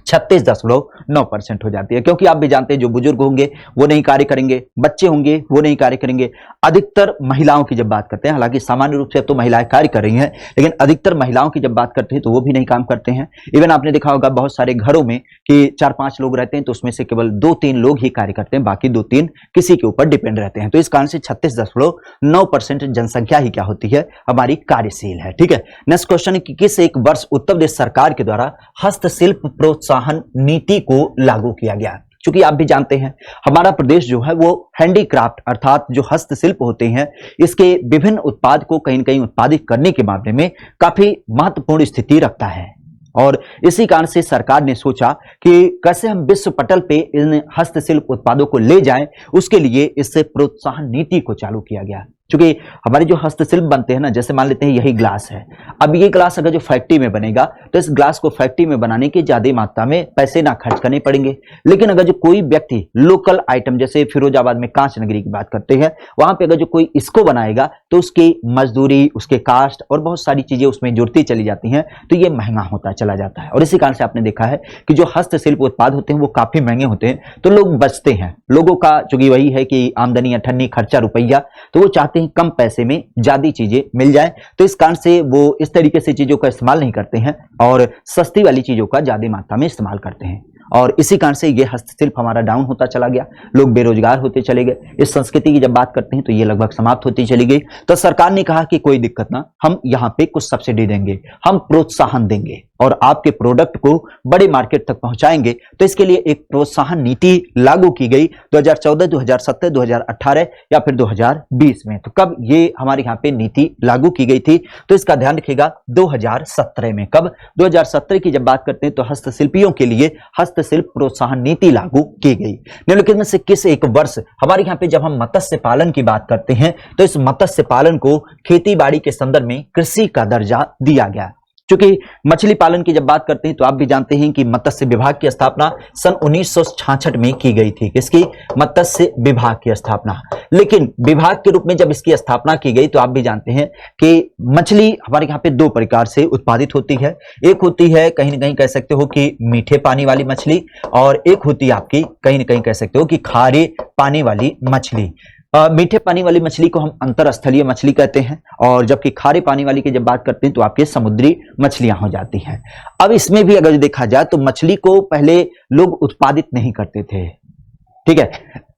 36.9% हो जाती है। क्योंकि आप भी जानते हैं जो बुजुर्ग होंगे वो नहीं कार्य करेंगे, बच्चे होंगे वो नहीं कार्य करेंगे, अधिकतर महिलाओं की जब बात करते हैं, हालांकि सामान्य रूप से अब तो महिलाएं कार्य कर रही हैं, लेकिन अधिकतर महिलाओं की जब बात करते हैं तो वो भी नहीं काम करते हैं। इवन आपने देखा होगा बहुत सारे घरों में कि 4-5 लोग रहते हैं तो उसमें से केवल 2-3 लोग ही कार्य करते हैं, बाकी 2-3 किसी के ऊपर डिपेंड रहते हैं। तो इस कारण से 36.9% जनसंख्या ही क्या होती है, हमारी कार्यशील है। ठीक है, नेक्स्ट क्वेश्चन है कि किस एक वर्ष उत्तर प्रदेश सरकार के द्वारा हस्तशिल्प प्रोत्साहन नीति को लागू किया गया। चूंकि आप भी जानते हैं हमारा प्रदेश जो है वो हैंडीक्राफ्ट अर्थात जो हस्तशिल्प होते हैं इसके विभिन्न उत्पाद को कहीं न कहीं उत्पादित करने के मामले में काफी महत्वपूर्ण स्थिति रखता है, और इसी कारण से सरकार ने सोचा कि कैसे हम विश्व पटल पे इन हस्तशिल्प उत्पादों को ले जाएं, उसके लिए इससे प्रोत्साहन नीति को चालू किया गया। क्योंकि हमारे जो हस्तशिल्प बनते हैं ना, जैसे मान लेते हैं यही ग्लास है, अब ये ग्लास अगर जो फैक्ट्री में बनेगा तो इस ग्लास को फैक्ट्री में बनाने की ज्यादा मात्रा में पैसे ना खर्च करने पड़ेंगे। लेकिन अगर जो कोई व्यक्ति लोकल आइटम, जैसे फिरोजाबाद में कांच नगरी की बात करते हैं, वहां पे अगर जो कोई इसको बनाएगा तो उसकी मजदूरी, उसके कास्ट और बहुत सारी चीजें उसमें जुड़ती चली जाती हैं, तो ये महंगा होता चला जाता है। और इसी कारण से आपने देखा है कि जो हस्तशिल्प उत्पाद होते हैं वो काफी महंगे होते हैं, तो लोग बचते हैं। लोगों का चूंकि वही है कि आमदनी अठन्नी खर्चा रुपया, तो वो चाहते कम पैसे में ज्यादा चीजें मिल जाए, तो इस कारण से वो इस तरीके से चीजों का इस्तेमाल नहीं करते हैं और सस्ती वाली चीजों का ज्यादा मात्रा में इस्तेमाल करते हैं। और इसी कारण से ये हस्तशिल्प हमारा डाउन होता चला गया, लोग बेरोजगार होते चले गए। इस संस्कृति की जब बात करते हैं तो ये लगभग समाप्त होती चली गई। तो सरकार ने कहा कि कोई दिक्कत ना, हम यहाँ पे कुछ सब्सिडी देंगे, हम प्रोत्साहन देंगे और आपके प्रोडक्ट को बड़े मार्केट तक पहुंचाएंगे। तो इसके लिए एक प्रोत्साहन नीति लागू की गई 2014, 2017, 2018 या फिर 2020 में। तो कब ये हमारे यहाँ पे नीति लागू की गई थी, तो इसका ध्यान रखिएगा 2017 में। कब? 2017 की जब बात करते हैं तो हस्तशिल्पियों के लिए हस्तशिल्प प्रोत्साहन नीति लागू की गई। निम्नलिखित में से किस एक वर्ष हमारे यहाँ पे जब हम मत्स्य पालन की बात करते हैं तो इस मत्स्य पालन को खेती बाड़ी के संदर्भ में कृषि का दर्जा दिया गया। क्योंकि मछली पालन की जब बात करते हैं तो आप भी जानते हैं कि मत्स्य विभाग की स्थापना सन 1966 में की गई थी। किसकी? मत्स्य विभाग की स्थापना। लेकिन विभाग के रूप में जब इसकी स्थापना की गई तो आप भी जानते हैं कि मछली हमारे यहाँ पे 2 प्रकार से उत्पादित होती है। एक होती है कहीं न कहीं कह सकते हो कि मीठे पानी वाली मछली, और एक होती है आपकी कहीं न कहीं कह सकते हो कि खारे पानी वाली मछली। मीठे पानी वाली मछली को हम अंतरस्थलीय मछली कहते हैं, और जबकि खारे पानी वाली की जब बात करते हैं तो आपके समुद्री मछलियां हो जाती हैं। अब इसमें भी अगर देखा जाए तो मछली को पहले लोग उत्पादित नहीं करते थे, ठीक है,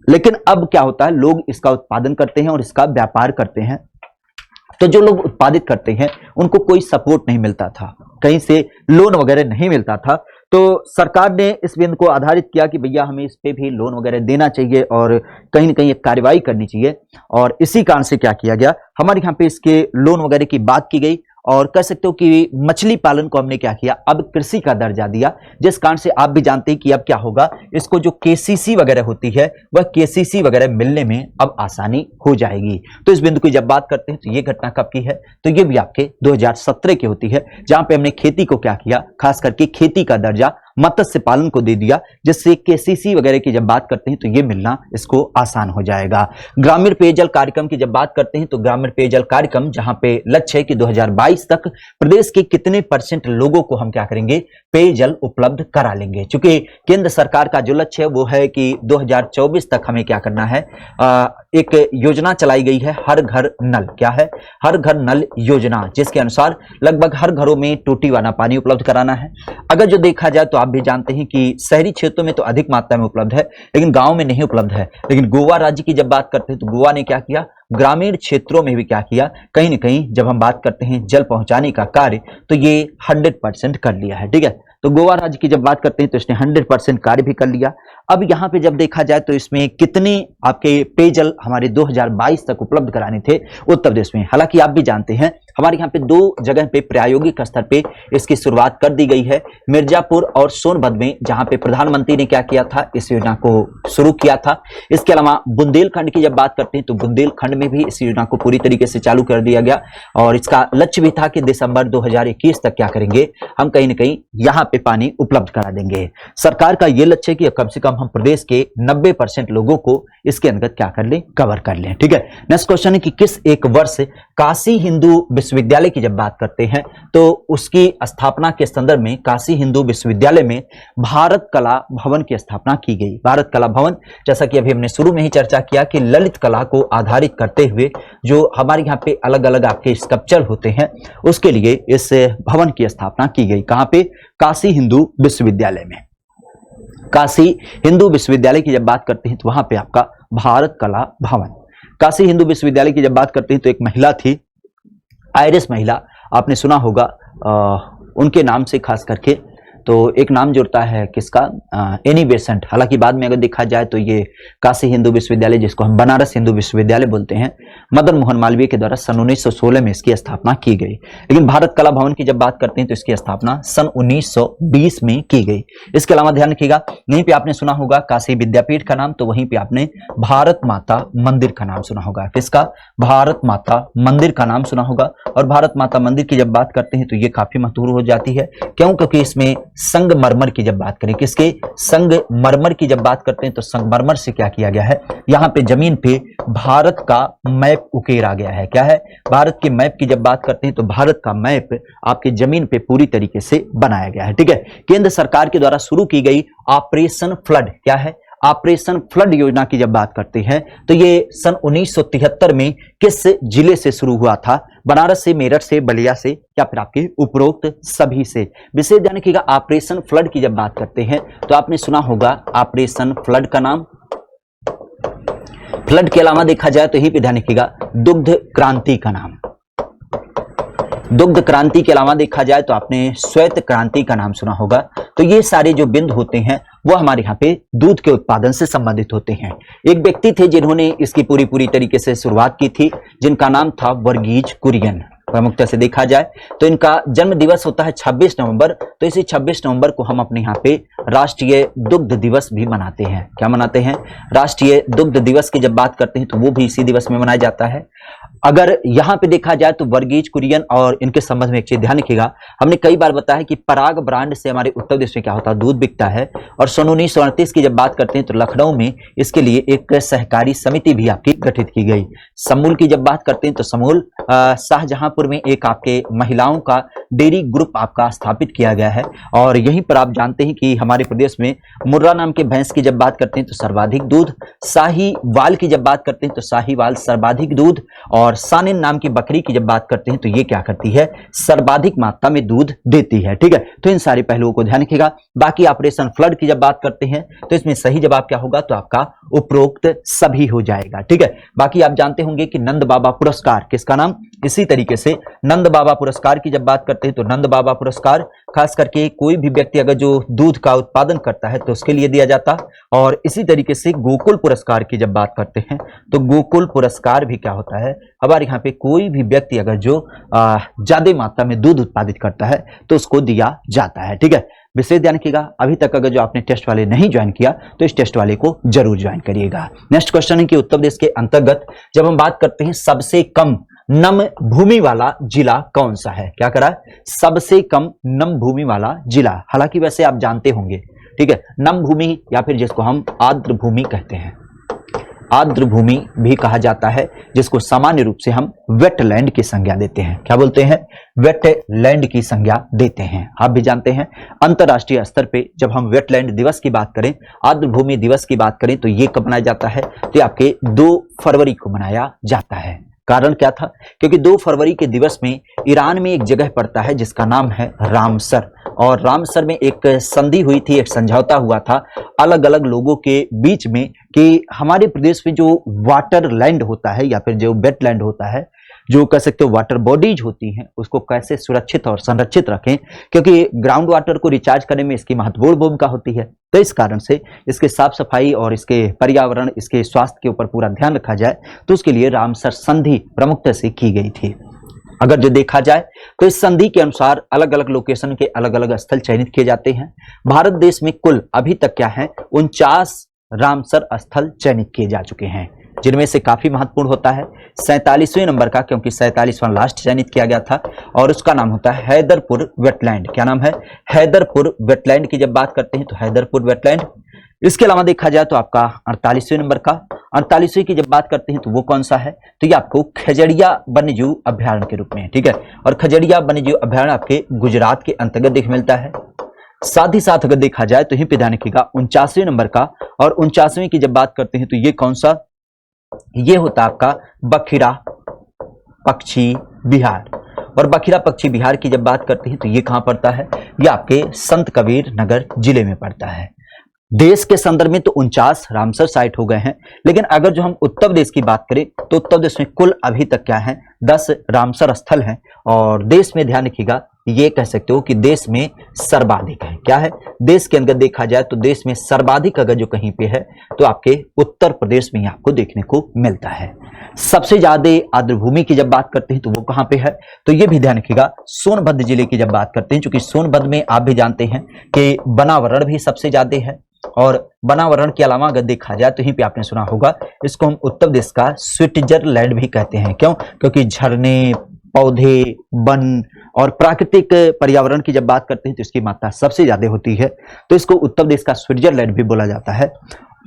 लेकिन अब क्या होता है, लोग इसका उत्पादन करते हैं और इसका व्यापार करते हैं। तो जो लोग उत्पादित करते हैं उनको कोई सपोर्ट नहीं मिलता था, कहीं से लोन वगैरह नहीं मिलता था। तो सरकार ने इस बिंदु को आधारित किया कि भैया हमें इस पे भी लोन वगैरह देना चाहिए और कहीं न कहीं एक कार्रवाई करनी चाहिए। और इसी कारण से क्या किया गया, हमारे यहाँ पे इसके लोन वगैरह की बात की गई, और कह सकते हो कि मछली पालन को हमने क्या किया, अब कृषि का दर्जा दिया। जिस कारण से आप भी जानते हैं कि अब क्या होगा, इसको जो केसीसी वगैरह होती है वह केसीसी वगैरह मिलने में अब आसानी हो जाएगी। तो इस बिंदु की जब बात करते हैं तो ये घटना कब की है, तो ये भी आपके 2017 की होती है, जहां पे हमने खेती को क्या किया, खास करके खेती का दर्जा मत्स्य पालन को दे दिया, जिससे केसीसी वगैरह की जब बात करते हैं तो ये मिलना इसको आसान हो जाएगा। ग्रामीण पेयजल कार्यक्रम की जब बात करते हैं तो ग्रामीण पेयजल कार्यक्रम जहां पे लक्ष्य है कि 2022 तक प्रदेश के कितने % लोगों को हम क्या करेंगे, पेयजल उपलब्ध करा लेंगे। चूंकि केंद्र सरकार का जो लक्ष्य है वो है कि 2024 तक हमें क्या करना है, एक योजना चलाई गई है, हर घर नल। क्या है? हर घर नल योजना, जिसके अनुसार लगभग हर घरों में टूटी वाला पानी उपलब्ध कराना है। अगर जो देखा जाए तो आप भी जानते हैं कि शहरी क्षेत्रों में तो अधिक मात्रा में उपलब्ध है, लेकिन गांव में नहीं उपलब्ध है। लेकिन गोवा राज्य की जब बात करते हैं तो गोवा ने क्या किया, ग्रामीण क्षेत्रों में भी क्या किया, कहीं न कहीं जब हम बात करते हैं जल पहुंचाने का कार्य, तो ये 100% कर लिया है। ठीक है, तो गोवा राज्य की जब बात करते हैं तो इसने 100% कार्य भी कर लिया। अब यहाँ पे जब देखा जाए तो इसमें कितने आपके पेयजल हमारे 2022 तक उपलब्ध कराने थे उत्तर प्रदेश में। हालांकि आप भी जानते हैं हमारे यहाँ पे 2 जगह पे प्रायोगिक स्तर पे इसकी शुरुआत कर दी गई है, मिर्जापुर और सोनभद्र में, जहां पे प्रधानमंत्री ने क्या किया था, इस योजना को शुरू किया था। इसके अलावा बुंदेलखंड की जब बात करते हैं तो बुंदेलखंड में भी इस योजना को पूरी तरीके से चालू कर दिया गया, और इसका लक्ष्य भी था कि दिसंबर 2021 तक क्या करेंगे, हम कहीं ना कहीं यहाँ पे पानी उपलब्ध करा देंगे। सरकार का ये लक्ष्य है कि कम से कम हम प्रदेश के 90% लोगों को इसके अंदर क्या कर लें, कवर कर लें। ठीक है, नेक्स्ट क्वेश्चन है कि किस एक वर्ष काशी हिंदू विश्वविद्यालय की जब बात करते हैं तो उसकी स्थापना के संदर्भ में काशी हिंदू विश्वविद्यालय में भारत कला भवन की स्थापना की गई। भारत कला भवन, जैसा कि अभी हमने शुरू में ही चर्चा किया कि ललित कला को आधारित करते हुए जो हमारे यहाँ पे अलग अलग आपके स्कल्पचर होते हैं उसके लिए इस भवन की स्थापना की गई। कहां पे? काशी हिंदू विश्वविद्यालय में। काशी हिंदू विश्वविद्यालय की जब बात करते हैं तो वहां पे आपका भारत कला भवन। काशी हिंदू विश्वविद्यालय की जब बात करते हैं तो एक महिला थी, आयरिश महिला, आपने सुना होगा उनके नाम से खास करके तो एक नाम जुड़ता है किसका, एनी बेसेंट। हालांकि बाद में अगर देखा जाए तो ये काशी हिंदू विश्वविद्यालय, जिसको हम बनारस हिंदू विश्वविद्यालय बोलते हैं, मदन मोहन मालवीय के द्वारा सन 1916 में इसकी स्थापना की गई। लेकिन भारत कला भवन की जब बात करते हैं तो इसकी स्थापना सन 1920 में की गई। इसके अलावा ध्यान रखिएगा, यहीं पे आपने सुना होगा काशी विद्यापीठ का नाम, तो वहीं पे आपने भारत माता मंदिर का नाम सुना होगा। किसका? भारत माता मंदिर का नाम सुना होगा। और भारत माता मंदिर की जब बात करते हैं तो ये काफी मशहूर हो जाती है। क्यों? क्योंकि इसमें संगमरमर की जब बात करें, किसके? संगमरमर की जब बात करते हैं तो संगमरमर से क्या किया गया है, यहां पे जमीन पे भारत का मैप उकेरा गया है। क्या है? भारत के मैप की जब बात करते हैं तो भारत का मैप आपके जमीन पे पूरी तरीके से बनाया गया है। ठीक है, केंद्र सरकार के द्वारा शुरू की गई ऑपरेशन फ्लड, क्या है? ऑपरेशन फ्लड योजना की जब बात करते हैं तो ये सन 1973 में किस जिले से शुरू हुआ था? बनारस से, मेरठ से, बलिया से, या फिर आपके उपरोक्त सभी से। विशेष ध्यान रखिएगा, ऑपरेशन फ्लड की जब बात करते हैं तो आपने सुना होगा ऑपरेशन फ्लड का नाम। फ्लड के अलावा देखा जाए तो यहीं पे ध्यान रखिएगा दुग्ध क्रांति का नाम। दुग्ध क्रांति के अलावा देखा जाए तो आपने श्वेत क्रांति का नाम सुना होगा। तो ये सारे जो बिंदु होते हैं वो हमारे यहाँ पे दूध के उत्पादन से संबंधित होते हैं। एक व्यक्ति थे जिन्होंने इसकी पूरी तरीके से शुरुआत की थी, जिनका नाम था वर्गीज कुरियन। प्रमुखता से देखा जाए तो इनका जन्म दिवस होता है 26 नवंबर। तो इसी 26 नवंबर को हम अपने यहाँ पे राष्ट्रीय दुग्ध दिवस भी मनाते हैं। क्या मनाते हैं? राष्ट्रीय दुग्ध दिवस की जब बात करते हैं तो वो भी इसी दिवस में मनाया जाता है। अगर यहां पे देखा जाए तो वर्गीज कुरियन और इनके संबंध में एक चीज ध्यान रखिएगा, हमने कई बार बताया कि पराग ब्रांड से हमारे उत्तर प्रदेश में क्या होता है, दूध बिकता है। और सन 1938 की जब बात करते हैं तो लखनऊ में इसके लिए एक सहकारी समिति भी आपकी गठित की गई। समूल की जब बात करते हैं तो समूल शाहजहांपुर में एक आपके महिलाओं का डेयरी ग्रुप आपका स्थापित किया गया है। और यहीं पर आप जानते हैं कि हमारे प्रदेश में मुर्रा नाम के भैंस की जब बात करते हैं तो सर्वाधिक दूध, साहीवाल की जब बात करते हैं तो साहीवाल सर्वाधिक दूध, और सानिन नाम की बकरी की जब बात करते हैं तो ये क्या करती है, सर्वाधिक मात्रा में दूध देती है। ठीक है, तो इन सारे पहलुओं को ध्यान रखिएगा। बाकी ऑपरेशन फ्लड की जब बात करते हैं तो इसमें सही जवाब क्या होगा, तो आपका उपरोक्त सभी हो जाएगा। ठीक है, बाकी आप जानते होंगे कि नंद बाबा पुरस्कार किसका नाम, इसी तरीके से नंद बाबा पुरस्कार की जब बात करते हैं तो नंद बाबा पुरस्कार खास करके कोई भी व्यक्ति अगर जो दूध का उत्पादन करता है तो उसके लिए दिया जाता। और इसी तरीके से गोकुल पुरस्कार की जब बात करते हैं तो गोकुल पुरस्कार भी क्या होता है, हमारे यहाँ पे कोई भी व्यक्ति अगर जो ज्यादा मात्रा में दूध उत्पादित करता है तो उसको दिया जाता है। ठीक है, विशेष ध्यान रखिएगा। अभी तक अगर जो आपने टेस्ट वाले नहीं ज्वाइन किया तो इस टेस्ट वाले को जरूर ज्वाइन करिएगा। नेक्स्ट क्वेश्चन है कि उत्तर प्रदेश के अंतर्गत जब हम बात करते हैं सबसे कम नम भूमि वाला जिला कौन सा है, क्या करा, सबसे कम नम भूमि वाला जिला। हालांकि वैसे आप जानते होंगे, ठीक है, नम भूमि या फिर जिसको हम आर्द्र भूमि कहते हैं, आर्द्र भूमि भी कहा जाता है, जिसको सामान्य रूप से हम वेटलैंड की संज्ञा देते हैं। क्या बोलते हैं, वेटलैंड की संज्ञा देते हैं। आप भी जानते हैं अंतरराष्ट्रीय स्तर पे जब हम वेटलैंड दिवस की बात करें, आर्द्र भूमि दिवस की बात करें तो ये कब मनाया जाता है, तो आपके 2 फरवरी को मनाया जाता है। कारण क्या था, क्योंकि 2 फरवरी के दिवस में ईरान में एक जगह पड़ता है जिसका नाम है रामसर, और रामसर में एक संधि हुई थी, एक समझौता हुआ था अलग अलग लोगों के बीच में कि हमारे प्रदेश में जो वाटर लैंड होता है या फिर जो वेटलैंड होता है, जो कह सकते हो वाटर बॉडीज होती हैं, उसको कैसे सुरक्षित और संरक्षित रखें, क्योंकि ग्राउंड वाटर को रिचार्ज करने में इसकी महत्वपूर्ण भूमिका होती है। तो इस कारण से इसके साफ सफाई और इसके पर्यावरण, इसके स्वास्थ्य के ऊपर पूरा ध्यान रखा जाए, तो उसके लिए रामसर संधि प्रमुखता से की गई थी। अगर जो देखा जाए तो इस संधि के अनुसार अलग अलग लोकेशन के अलग अलग स्थल चयनित किए जाते हैं। भारत देश में कुल अभी तक क्या है, 49 रामसर स्थल चयनित किए जा चुके हैं। जिनमें से काफी महत्वपूर्ण होता है 47वें नंबर का, क्योंकि 47वां लास्ट चयनित किया गया था, और उसका नाम होता है हैदरपुर वेटलैंड। क्या नाम है? हैदरपुर वेटलैंड की जब बात करते हैं तो हैदरपुर वेटलैंड। इसके अलावा देखा जाए तो आपका 48वें नंबर का, 48वें की जब बात करते हैं तो वो कौन सा है? तो ये आपको खजड़िया वन्यजीव अभ्यारण्य के रूप में है, ठीक है। और खजड़िया वन्यजीव अभ्यारण्य आपके गुजरात के अंतर्गत देख मिलता है। साथ ही साथ अगर देखा जाए तो यही पे ध्यान रखिएगा 49वें नंबर का, और 49वें की जब बात करते हैं तो ये कौन सा? ये होता है आपका बखिरा पक्षी विहार। और बखिरा पक्षी विहार की जब बात करते हैं तो ये कहां पड़ता है? ये आपके संत कबीर नगर जिले में पड़ता है। देश के संदर्भ में तो 49 रामसर साइट हो गए हैं, लेकिन अगर जो हम उत्तर प्रदेश की बात करें तो उत्तर प्रदेश में कुल अभी तक क्या है? 10 रामसर स्थल हैं। और देश में ध्यान रखिएगा, ये कह सकते हो कि देश में सर्वाधिक है। क्या है? देश के अंदर देखा जाए तो देश में सर्वाधिक अगर जो कहीं पे है तो आपके उत्तर प्रदेश में आपको देखने को मिलता है। सबसे ज्यादा आर्द्रभूमि की जब बात करते हैं तो वो कहां पे है? तो ये भी ध्यान रखिएगा, सोनभद्र जिले की जब बात करते हैं, क्योंकि सोनभद्र में आप भी जानते हैं कि वनावरण भी सबसे ज्यादा है। और वनावरण के अलावा अगर देखा जाए तो यहीं पे आपने सुना होगा, इसको हम उत्तर प्रदेश का स्विट्जरलैंड भी कहते हैं। क्यों? क्योंकि झरने, पौधे, वन और प्राकृतिक पर्यावरण की जब बात करते हैं तो इसकी मात्रा सबसे ज्यादा होती है, तो इसको उत्तर प्रदेश का स्विट्जरलैंड भी बोला जाता है।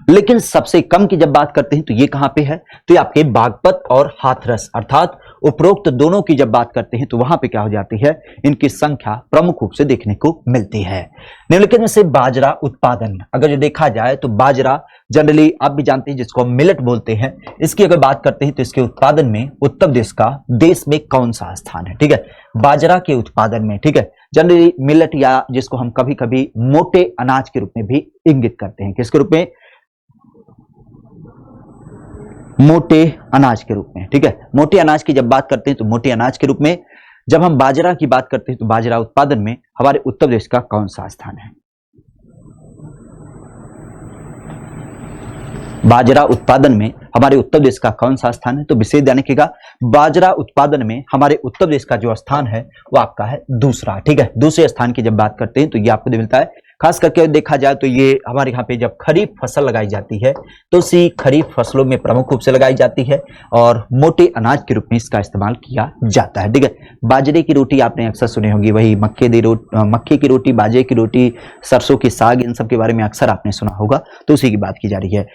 लेकिन सबसे कम की जब बात करते हैं तो ये कहां पे है? तो ये आपके बागपत और हाथरस, अर्थात उपरोक्त दोनों की जब बात करते हैं तो वहां पे क्या हो जाती है? इनकी संख्या प्रमुख रूप से देखने को मिलती है। निम्नलिखित में से बाजरा उत्पादन अगर जो देखा जाए तो बाजरा जनरली आप भी जानते हैं जिसको हम मिलेट बोलते हैं, इसकी अगर बात करते हैं तो इसके उत्पादन में उत्तर प्रदेश का देश में कौन सा स्थान है? ठीक है, बाजरा के उत्पादन में, ठीक है। जनरली मिलेट या जिसको हम कभी कभी मोटे अनाज के रूप में भी इंगित करते हैं, किसके रूप में? मोटे अनाज के रूप में, ठीक है। मोटे अनाज की जब बात करते हैं तो मोटे अनाज के रूप में जब हम बाजरा की बात करते हैं तो बाजरा उत्पादन में हमारे उत्तर प्रदेश का कौन सा स्थान है? बाजरा उत्पादन में हमारे उत्तर प्रदेश का कौन सा स्थान है? तो विशेष ध्यान रखिएगा, बाजरा उत्पादन में हमारे उत्तर प्रदेश का जो स्थान है वो आपका है दूसरा, ठीक है। दूसरे स्थान की जब बात करते हैं तो ये आपको मिलता है। खास करके देखा जाए तो ये हमारे यहाँ पे जब खरीफ फसल लगाई जाती है तो उसी खरीफ फसलों में प्रमुख रूप से लगाई जाती है और मोटे अनाज के रूप में इसका इस्तेमाल किया जाता है, ठीक है। बाजरे की रोटी आपने अक्सर सुनी होगी, वही मक्के की रोटी, बाजरे की रोटी, सरसों की साग, इन सब के बारे में अक्सर आपने सुना होगा, तो उसी की बात की जा रही है।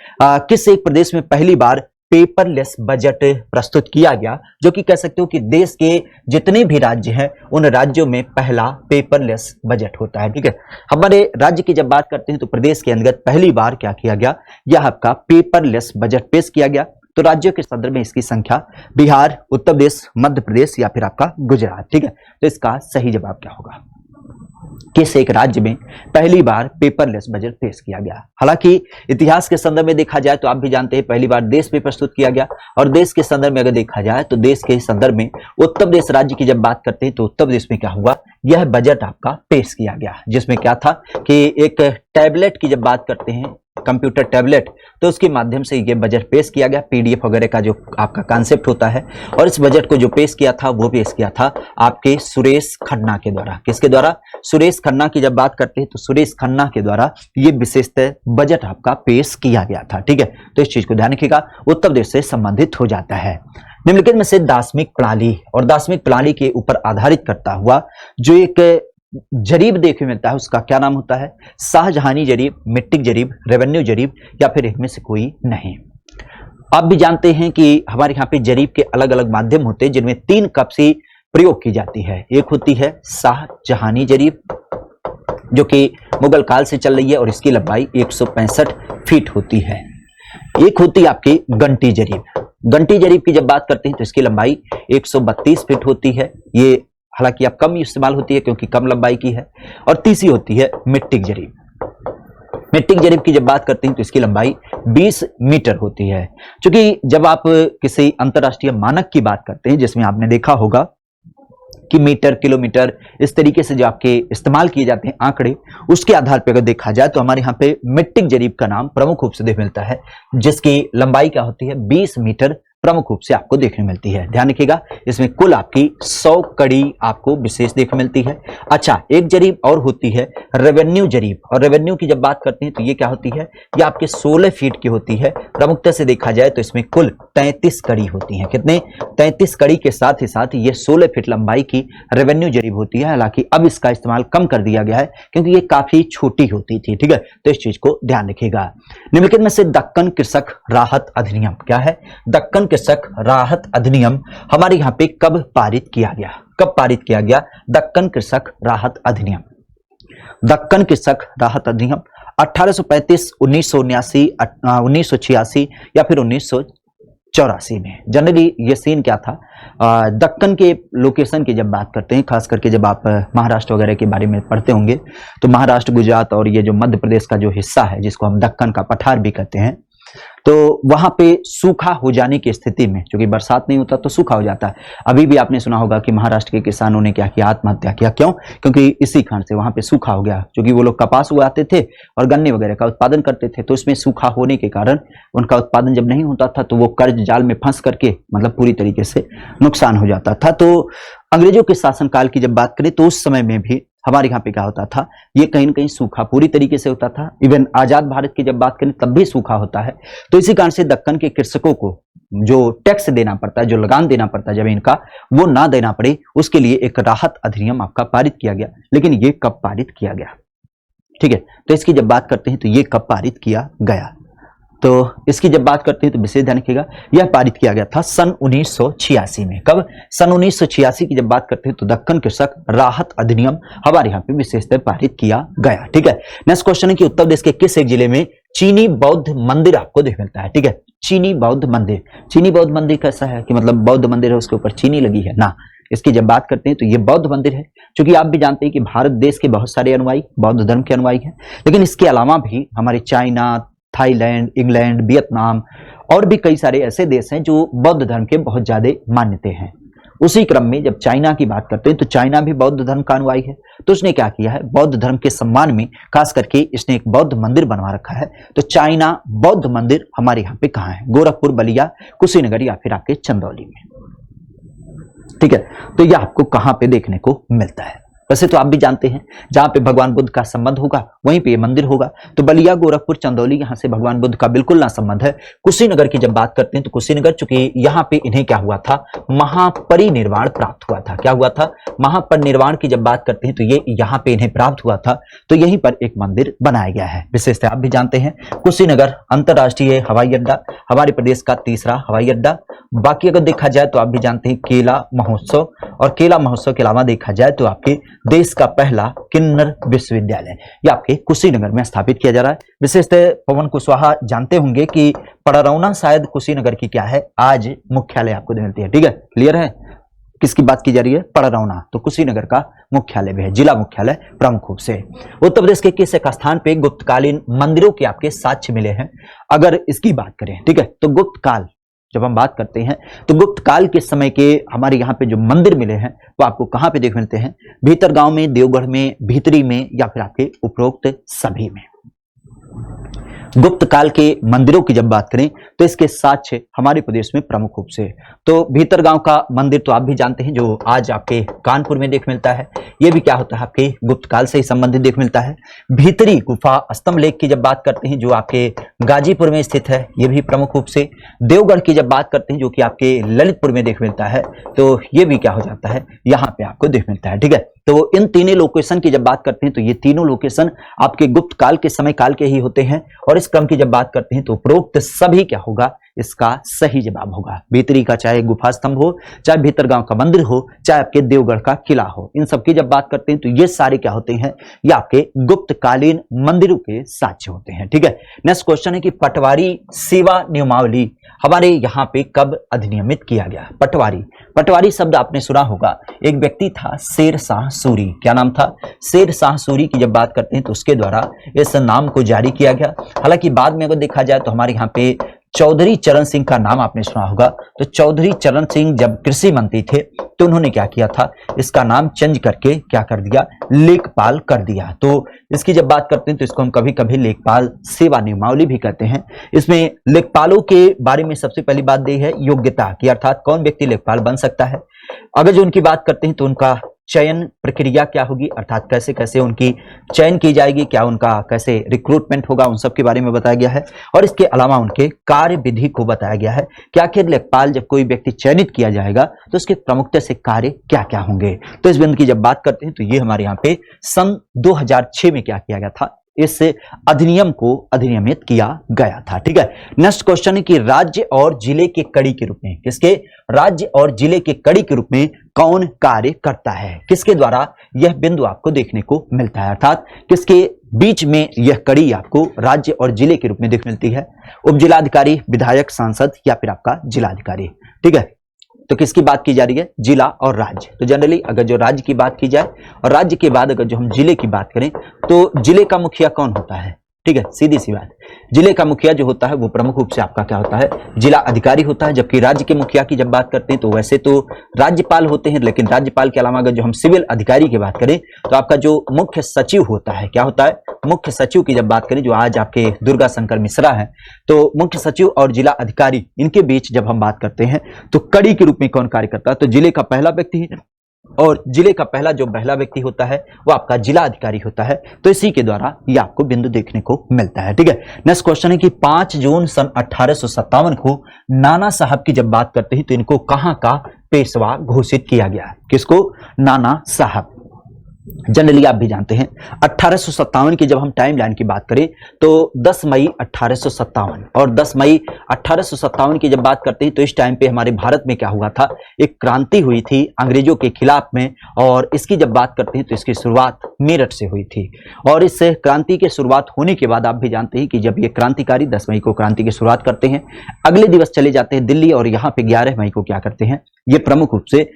किस एक प्रदेश में पहली बार पेपरलेस बजट प्रस्तुत किया गया, जो कि कह सकते हो कि देश के जितने भी राज्य हैं उन राज्यों में पहला पेपरलेस बजट होता है, ठीक है। हमारे राज्य की जब बात करते हैं तो प्रदेश के अंतर्गत पहली बार क्या किया गया? यह आपका पेपरलेस बजट पेश किया गया। तो राज्यों के संदर्भ में इसकी संख्या बिहार, उत्तर प्रदेश, मध्य प्रदेश या फिर आपका गुजरात, ठीक है। तो इसका सही जवाब क्या होगा? किस एक राज्य में पहली बार पेपरलेस बजट पेश किया गया? हालांकि इतिहास के संदर्भ में देखा जाए तो आप भी जानते हैं पहली बार देश में प्रस्तुत किया गया, और देश के संदर्भ में अगर देखा जाए तो देश के संदर्भ में उत्तर प्रदेश राज्य की जब बात करते हैं तो उत्तर प्रदेश में क्या हुआ? यह बजट आपका पेश किया गया, जिसमें क्या था कि एक टैबलेट की जब बात करते हैं, कंप्यूटर टैबलेट, तो उसके माध्यम से ये बजट पेश किया गया, पीडीएफ वगैरह का जो आपका कॉन्सेप्ट होता है। और इस बजट को जो पेश किया था वो पेश किया था आपके सुरेश खन्ना के द्वारा। किसके द्वारा? सुरेश खन्ना की जब बात करते हैं तो सुरेश खन्ना के द्वारा ये विशेषतः बजट आपका पेश किया गया था, ठीक है। तो इस चीज को ध्यान रखिएगा, उत्तर प्रदेश से संबंधित हो जाता है। निम्नलिखित में से दार्शनिक प्रणाली और दार्शनिक प्रणाली के ऊपर आधारित करता हुआ जो एक जरीब देखने मिलता है उसका क्या नाम होता है? शाहजहानी जरीब, मिट्टिक जरीब, रेवेन्यू जरीब या फिर इनमें से कोई नहीं। आप भी जानते हैं कि हमारे यहाँ पे जरीब के अलग अलग माध्यम होते हैं जिनमें 3 कपसी प्रयोग की जाती है। एक होती है शाहजहानी जरीब जो कि मुगल काल से चल रही है और इसकी लंबाई 165 फीट होती है। एक होती है आपकी गंटी जरीब। गंटी जरीब की जब बात करते हैं तो इसकी लंबाई 132 फीट होती है। ये हालांकि अब कम इस्तेमाल होती है क्योंकि कम लंबाई की है। और तीसरी होती है मिट्टिक जरीब। मिट्टिक जरीब की जब बात करते हैं तो इसकी लंबाई 20 मीटर होती है। क्योंकि जब आप किसी अंतरराष्ट्रीय मानक की बात करते हैं जिसमें आपने देखा होगा कि मीटर, किलोमीटर, इस तरीके से जो आपके इस्तेमाल किए जाते हैं आंकड़े, उसके आधार पर अगर देखा जाए तो हमारे यहाँ पे मिट्टिक जरीब का नाम प्रमुख रूप से देख मिलता है जिसकी लंबाई क्या होती है? 20 मीटर प्रमुख रूप से आपको देखने मिलती है। ध्यान रखिएगा, इसमें कुल आपकी 100 कड़ी आपको विशेष देखने मिलती है। अच्छा, एक जरीब और होती है रेवेन्यू जरीब, और रेवेन्यू की जब बात करते हैं तो ये क्या होती है, ये आपके 16 फीट की होती है। प्रमुखता से देखा जाए तो इसमें कुल 33 कड़ी होती है। कितने? 33 कड़ी के साथ ही साथ ये 16 फीट लंबाई की रेवेन्यू जरीब होती है। हालांकि अब इसका इस्तेमाल कम कर दिया गया है क्योंकि ये काफी छोटी होती थी। ठीक है, तो इस चीज को ध्यान रखिएगा। निम्नलिखित में से दक्कन कृषक राहत अधिनियम क्या है? दक्कन कृषक राहत अधिनियम हमारे यहाँ पे कब पारित किया गया? कब पारित किया गया दक्कन कृषक राहत अधिनियम? दक्कन कृषक राहत अधिनियम 1835, 1979, 1986 या फिर 1984 में। जनरली ये सीन क्या था, दक्कन के लोकेशन की जब बात करते हैं, खास करके जब आप महाराष्ट्र वगैरह के बारे में पढ़ते होंगे तो महाराष्ट्र, गुजरात और ये जो मध्य प्रदेश का जो हिस्सा है जिसको हम दक्कन का पठार भी कहते हैं, तो वहां पे सूखा हो जाने की स्थिति में, क्योंकि बरसात नहीं होता तो सूखा हो जाता है। अभी भी आपने सुना होगा कि महाराष्ट्र के किसानों ने क्या किया, आत्महत्या किया। क्यों? क्योंकि इसी कारण से वहां पे सूखा हो गया। क्योंकि वो लोग कपास उगाते थे और गन्ने वगैरह का उत्पादन करते थे, तो इसमें सूखा होने के कारण उनका उत्पादन जब नहीं होता था तो वो कर्ज जाल में फंस करके मतलब पूरी तरीके से नुकसान हो जाता था। तो अंग्रेजों के शासनकाल की जब बात करें तो उस समय में भी हमारे यहाँ पे क्या होता था, ये कहीं न कहीं सूखा पूरी तरीके से होता था। इवन आजाद भारत की जब बात करें तब भी सूखा होता है। तो इसी कारण से दक्कन के कृषकों को जो टैक्स देना पड़ता है, जो लगान देना पड़ता है जमीन का, वो ना देना पड़े, उसके लिए एक राहत अधिनियम आपका पारित किया गया। लेकिन ये कब पारित किया गया? ठीक है, तो इसकी जब बात करते हैं तो ये कब पारित किया गया, तो इसकी जब बात करते हैं तो विशेष ध्यान रखिएगा, यह पारित किया गया था सन 1986 में। कब? सन 1986 की जब बात करते हैं तो दक्कन कृषक राहत अधिनियम हमारे यहाँ पे विशेषतः पारित किया गया। ठीक है, नेक्स्ट क्वेश्चन है कि उत्तर प्रदेश के किस एक जिले में चीनी बौद्ध मंदिर आपको देख मिलता है? ठीक है, चीनी बौद्ध मंदिर। चीनी बौद्ध मंदिर कैसा है कि मतलब बौद्ध मंदिर है उसके ऊपर चीनी लगी है ना। इसकी जब बात करते हैं तो ये बौद्ध मंदिर है। क्योंकि आप भी जानते हैं कि भारत देश के बहुत सारे अनुयायी बौद्ध धर्म के अनुयायी हैं, लेकिन इसके अलावा भी हमारे चाइना, थाईलैंड, इंग्लैंड, वियतनाम और भी कई सारे ऐसे देश हैं जो बौद्ध धर्म के बहुत ज्यादा मान्यते हैं। उसी क्रम में जब चाइना की बात करते हैं तो चाइना भी बौद्ध धर्म का अनुयायी है। तो उसने क्या किया है, बौद्ध धर्म के सम्मान में खास करके इसने एक बौद्ध मंदिर बनवा रखा है। तो चाइना बौद्ध मंदिर हमारे यहाँ पे कहाँ है? गोरखपुर, बलिया, कुशीनगर या फिर आपके चंदौली में। ठीक है, तो यह आपको कहाँ पे देखने को मिलता है? वैसे तो आप भी जानते हैं जहां पे भगवान बुद्ध का संबंध होगा वहीं पे ये मंदिर होगा। तो बलिया, गोरखपुर, चंदौली, यहां से भगवान बुद्ध का बिल्कुल ना संबंध है। कुशीनगर की जब बात करते हैं तो कुशीनगर, चूंकि यहाँ पे इन्हें क्या हुआ था, महापरिनिर्वाण प्राप्त हुआ था। क्या हुआ था? महापरिनिर्वाण की जब बात करते हैं तो ये यहाँ पे इन्हें प्राप्त हुआ था, तो यहीं पर एक मंदिर बनाया गया है। विशेषता आप भी जानते हैं, कुशीनगर अंतरराष्ट्रीय हवाई अड्डा, हमारे प्रदेश का तीसरा हवाई अड्डा। बाकी अगर देखा जाए तो आप भी जानते हैं केला महोत्सव, और केला महोत्सव के अलावा देखा जाए तो आपके देश का पहला किन्नर विश्वविद्यालय ये आपके कुशीनगर में स्थापित किया जा रहा है। विशेषतः पवन कुशवाहा जानते होंगे कि पड़रौना शायद कुशीनगर की क्या है, आज मुख्यालय आपको मिलती है। ठीक है, क्लियर है? किसकी बात की जा रही है? पड़रौना। तो कुशीनगर का मुख्यालय भी है, जिला मुख्यालय प्रमुख रूप से। उत्तर प्रदेश के किस एक स्थान पे गुप्तकालीन मंदिरों के आपके साक्ष्य मिले हैं? अगर इसकी बात करें, ठीक है, तो गुप्त काल जब हम बात करते हैं तो गुप्त काल के समय के हमारे यहाँ पे जो मंदिर मिले हैं वो आपको कहाँ पे देख मिलते हैं? भीतर गांव में, देवगढ़ में, भीतरी में या फिर आपके उपरोक्त सभी में। गुप्त काल के मंदिरों की जब बात करें तो इसके साक्ष्य हमारे प्रदेश में प्रमुख रूप से, तो भीतर गांव का मंदिर तो आप भी जानते हैं जो आज आपके कानपुर में देख मिलता है, ये भी क्या होता है आपके गुप्त काल से ही संबंधित देख मिलता है। भीतरी गुफा स्तंभ लेख की जब बात करते हैं जो आपके गाजीपुर में स्थित है, ये भी प्रमुख रूप से। देवगढ़ की जब बात करते हैं जो कि आपके ललितपुर में देख मिलता है, तो ये भी क्या हो जाता है, यहाँ पे आपको देख मिलता है। ठीक है, तो इन तीनों लोकेशन की जब बात करते हैं तो ये तीनों लोकेशन आपके गुप्त काल के समय काल के ही होते हैं। और इस क्रम की जब बात करते हैं तो उपरोक्त सभी क्या होगा, इसका सही जवाब होगा। भीतरी का चाहे गुफा स्तंभ हो, चाहे भीतर गांव का मंदिर हो, चाहे आपके देवगढ़ का किला हो, इन सब की जब बात करते हैं तो ये सारे क्या होते हैं, ये आपके गुप्तकालीन मंदिरों के साक्ष्य होते हैं। ठीक है, नेक्स्ट क्वेश्चन है कि पटवारी सेवा नियमावली हमारे यहाँ पे कब अधिनियमित किया गया? पटवारी, पटवारी शब्द आपने सुना होगा, एक व्यक्ति था शेर शाह सूरी। क्या नाम था? शेर शाह सूरी की जब बात करते हैं तो उसके द्वारा इस नाम को जारी किया गया। हालांकि बाद में अगर देखा जाए तो हमारे यहाँ पे चौधरी चरण सिंह का नाम आपने सुना होगा। तो चौधरी चरण सिंह जब कृषि मंत्री थे तो उन्होंने क्या किया था, इसका नाम चेंज करके क्या कर दिया, लेखपाल कर दिया। तो इसकी जब बात करते हैं तो इसको हम कभी कभी लेखपाल सेवा नियमावली भी कहते हैं। इसमें लेखपालों के बारे में सबसे पहली बात यह है योग्यता की, अर्थात कौन व्यक्ति लेखपाल बन सकता है। अगर जो उनकी बात करते हैं तो उनका चयन प्रक्रिया क्या होगी, अर्थात कैसे कैसे उनकी चयन की जाएगी, क्या उनका कैसे रिक्रूटमेंट होगा, उन सब के बारे में बताया गया है। और इसके अलावा उनके कार्य विधि को बताया गया है कि आखिर लेखपाल जब कोई व्यक्ति चयनित किया जाएगा तो उसके प्रमुखता से कार्य क्या क्या होंगे। तो इस बिंदु की जब बात करते हैं तो ये हमारे यहाँ पे सन 2006 में क्या किया गया था, इस अधिनियम को अधिनियमित किया गया था। ठीक है, नेक्स्ट क्वेश्चन है कि राज्य और जिले के कड़ी के रूप में, किसके, राज्य और जिले के कड़ी के रूप में कौन कार्य करता है, किसके द्वारा यह बिंदु आपको देखने को मिलता है, अर्थात किसके बीच में यह कड़ी आपको राज्य और जिले के रूप में देख मिलती है। उप जिलाधिकारी, विधायक, सांसद या फिर आपका जिलाधिकारी। ठीक है, तो किसकी बात की जा रही है, जिला और राज्य। तो जनरली अगर जो राज्य की बात की जाए और राज्य के बाद अगर जो हम जिले की बात करें तो जिले का मुखिया कौन होता है। ठीक है, सीधी सी बात, जिले का मुखिया जो होता है वो प्रमुख रूप से आपका क्या होता है, जिला अधिकारी होता है। जबकि राज्य के मुखिया की जब बात करते हैं तो वैसे तो राज्यपाल होते हैं, लेकिन राज्यपाल के अलावा अगर जो हम सिविल अधिकारी की बात करें तो आपका जो मुख्य सचिव होता है, क्या होता है, मुख्य सचिव की जब बात करें जो आज आपके दुर्गा शंकर मिश्रा है, तो मुख्य सचिव और जिला अधिकारी इनके बीच जब हम बात करते हैं तो कड़ी के रूप में कौन कार्य करता है, तो जिले का पहला व्यक्ति है और जिले का पहला जो पहला व्यक्ति होता है वो आपका जिला अधिकारी होता है। तो इसी के द्वारा ये आपको बिंदु देखने को मिलता है। ठीक है, नेक्स्ट क्वेश्चन है कि 5 जून सन 1857 को नाना साहब की जब बात करते हैं तो इनको कहां का पेशवा घोषित किया गया, किसको, नाना साहब। जनरली आप भी जानते हैं 1857 की जब हम टाइमलाइन की बात करें तो 10 मई 1857 और 10 मई 1857 की जब बात करते हैं तो इस टाइम पे हमारे भारत में क्या हुआ था, एक क्रांति हुई थी अंग्रेजों के खिलाफ में। और इसकी जब बात करते हैं तो इसकी शुरुआत मेरठ से हुई थी। और इस क्रांति की शुरुआत होने के बाद आप भी जानते हैं कि जब ये क्रांतिकारी 10 मई को क्रांति की शुरुआत करते हैं, अगले दिवस चले जाते हैं दिल्ली और यहाँ पे 11 मई को क्या करते हैं, ये प्रमुख रूप से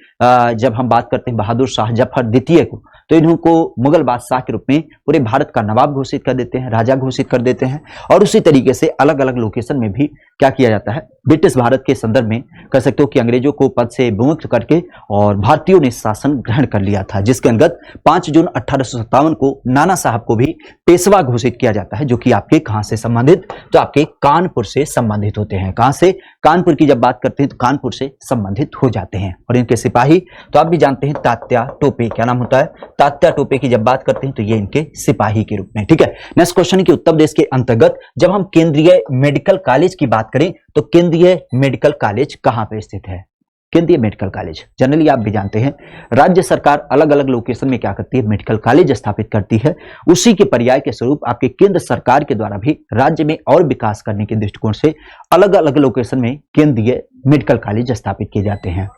जब हम बात करते हैं बहादुर शाह जफर द्वितीय को, तो इनको मुगल बादशाह के रूप में पूरे भारत का नवाब घोषित कर देते हैं, राजा घोषित कर देते हैं। और उसी तरीके से अलग अलग लोकेशन में भी क्या किया जाता है, ब्रिटिश भारत के संदर्भ में कह सकते हो कि अंग्रेजों को पद से विमुक्त करके और भारतीयों ने शासन ग्रहण कर लिया था, जिसके अंतर्गत 5 जून 1857 को नाना साहब को भी पेशवा घोषित किया जाता है, जो कि आपके कहां से संबंधित, तो आपके कानपुर से संबंधित होते हैं। कहां से, कानपुर की जब बात करते हैं तो कानपुर से संबंधित हो जाते हैं। और इनके सिपाही तो आप भी जानते हैं तात्या टोपे, क्या नाम होता है, तात्या टोपे की जब बात करते हैं तो ये इनके सिपाही के रूप में। ठीक है, नेक्स्ट क्वेश्चन है कि उत्तर प्रदेश के अंतर्गत जब हम केंद्रीय मेडिकल कॉलेज की बात करें तो केंद्रीय मेडिकल कॉलेज कहां पे स्थित है, केंद्रीय मेडिकल कॉलेज। जनरली आप भी जानते हैं राज्य सरकार अलग अलग लोकेशन में क्या करती है, मेडिकल कॉलेज स्थापित करती है। उसी के पर्याय के स्वरूप आपके केंद्र सरकार के द्वारा भी राज्य में और विकास करने के दृष्टिकोण से अलग अलग लोकेशन में केंद्रीय मेडिकल कॉलेज स्थापित किए जाते हैं।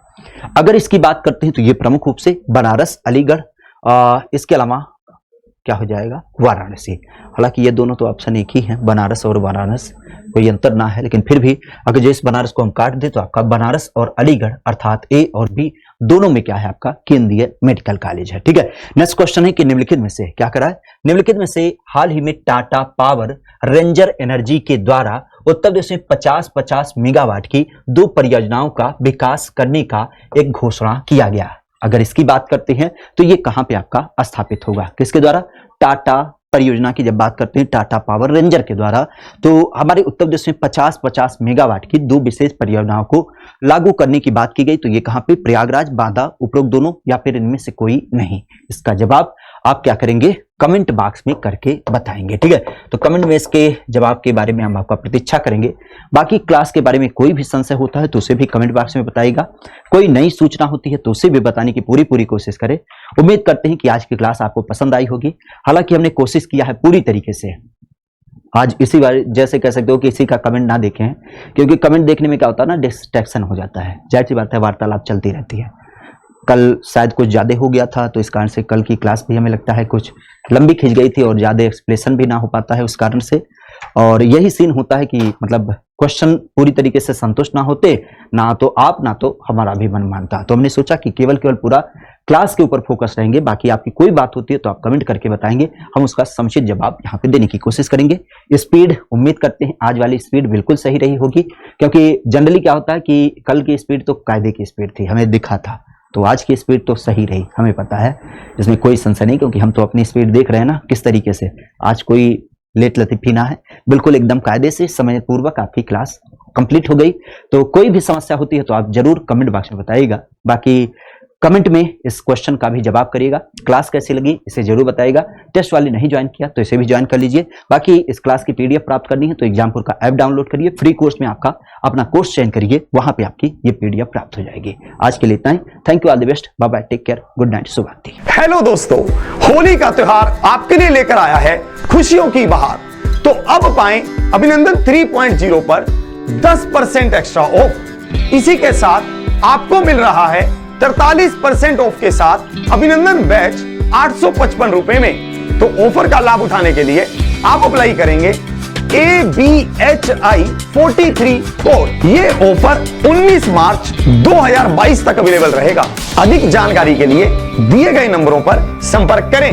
अगर इसकी बात करते हैं तो ये प्रमुख रूप से बनारस, अलीगढ़, इसके अलावा क्या हो जाएगा, वाराणसी। हालांकि ये दोनों तो ऑप्शन एक ही है, बनारस और वाराणसी, कोई अंतर ना है, लेकिन फिर भी अगर जो इस बनारस को हम काट दें तो आपका बनारस और अलीगढ़ अर्थात ए और बी दोनों में क्या है, आपका केंद्रीय मेडिकल कॉलेज है। ठीक है, नेक्स्ट क्वेश्चन है कि निम्नलिखित में से क्या करा है, निम्नलिखित में से हाल ही में टाटा पावर रेंजर एनर्जी के द्वारा उत्तर प्रदेश में 50-50 मेगावाट की 2 परियोजनाओं का विकास करने का एक घोषणा किया गया। अगर इसकी बात करते हैं तो ये कहां पे आपका स्थापित होगा, किसके द्वारा, टाटा परियोजना की जब बात करते हैं टाटा पावर रेंजर के द्वारा, तो हमारे उत्तर प्रदेश में 50-50 मेगावाट की 2 विशेष परियोजनाओं को लागू करने की बात की गई। तो ये कहां पे, प्रयागराज, बांदा, उपरोक्त दोनों या फिर इनमें से कोई नहीं। इसका जवाब आप क्या करेंगे, कमेंट बॉक्स में करके बताएंगे। ठीक है, तो कमेंट में इसके जवाब के बारे में हम आपका प्रतीक्षा करेंगे। बाकी क्लास के बारे में कोई भी संशय होता है तो उसे भी कमेंट बॉक्स में बताइएगा। कोई नई सूचना होती है तो उसे भी बताने की पूरी कोशिश करें। उम्मीद करते हैं कि आज की क्लास आपको पसंद आई होगी। हालांकि हमने कोशिश किया है पूरी तरीके से, आज इसी बार जैसे कह सकते हो कि इसी का कमेंट ना देखें, क्योंकि कमेंट देखने में क्या होता है ना, डिस्ट्रैक्शन हो जाता है। जाहिर सी बात है, वार्तालाप चलती रहती है। कल शायद कुछ ज़्यादा हो गया था तो इस कारण से कल की क्लास भी हमें लगता है कुछ लंबी खिंच गई थी और ज़्यादा एक्सप्लेनेशन भी ना हो पाता है उस कारण से। और यही सीन होता है कि मतलब क्वेश्चन पूरी तरीके से संतुष्ट ना होते, ना तो आप ना तो हमारा भी मन मानता। तो हमने सोचा कि केवल पूरा क्लास के ऊपर फोकस रहेंगे, बाकी आपकी कोई बात होती है तो आप कमेंट करके बताएंगे, हम उसका समुचित जवाब यहाँ पे देने की कोशिश करेंगे। स्पीड उम्मीद करते हैं आज वाली स्पीड बिल्कुल सही रही होगी, क्योंकि जनरली क्या होता है कि कल की स्पीड तो कायदे की स्पीड थी, हमें दिखा था, तो आज की स्पीड तो सही रही, हमें पता है, इसमें कोई संशय नहीं, क्योंकि हम तो अपनी स्पीड देख रहे हैं ना किस तरीके से। आज कोई लेट लतीफी ना है, बिल्कुल एकदम कायदे से समय पूर्वक आपकी क्लास कंप्लीट हो गई। तो कोई भी समस्या होती है तो आप जरूर कमेंट बॉक्स में बताइएगा, बाकी कमेंट में इस क्वेश्चन का भी जवाब करिएगा। क्लास कैसी लगी इसे जरूर बताइएगा। टेस्ट वाले नहीं ज्वाइन किया तो इसे भी ज्वाइन कर लीजिए। बाकी इस क्लास की पीडीएफ प्राप्त करनी है तो एग्जामपुर का ऐप डाउनलोड करिए, फ्री कोर्स में आपका अपना कोर्स चयन करिए, वहां पे आपकी ये पीडीएफ प्राप्त हो जाएगी। आज के लिए इतना ही, thank you, all the best, bye bye, take care, good night, शुभ रात्रि। हेलो दोस्तों, होली का त्योहार आपके लिए लेकर आया है खुशियों की बहार। तो अब पाएं अभिनंदन 3.0 पर 10% एक्स्ट्रा ऑफ। इसी के साथ आपको मिल रहा है 43% ऑफ के साथ अभिनंदन बैच 855 रुपए में। तो ऑफर का लाभ उठाने के लिए आप अप्लाई करेंगे ABHI 43 कोड। ये ऑफर 19 मार्च 2022 तक अवेलेबल रहेगा। अधिक जानकारी के लिए दिए गए नंबरों पर संपर्क करें।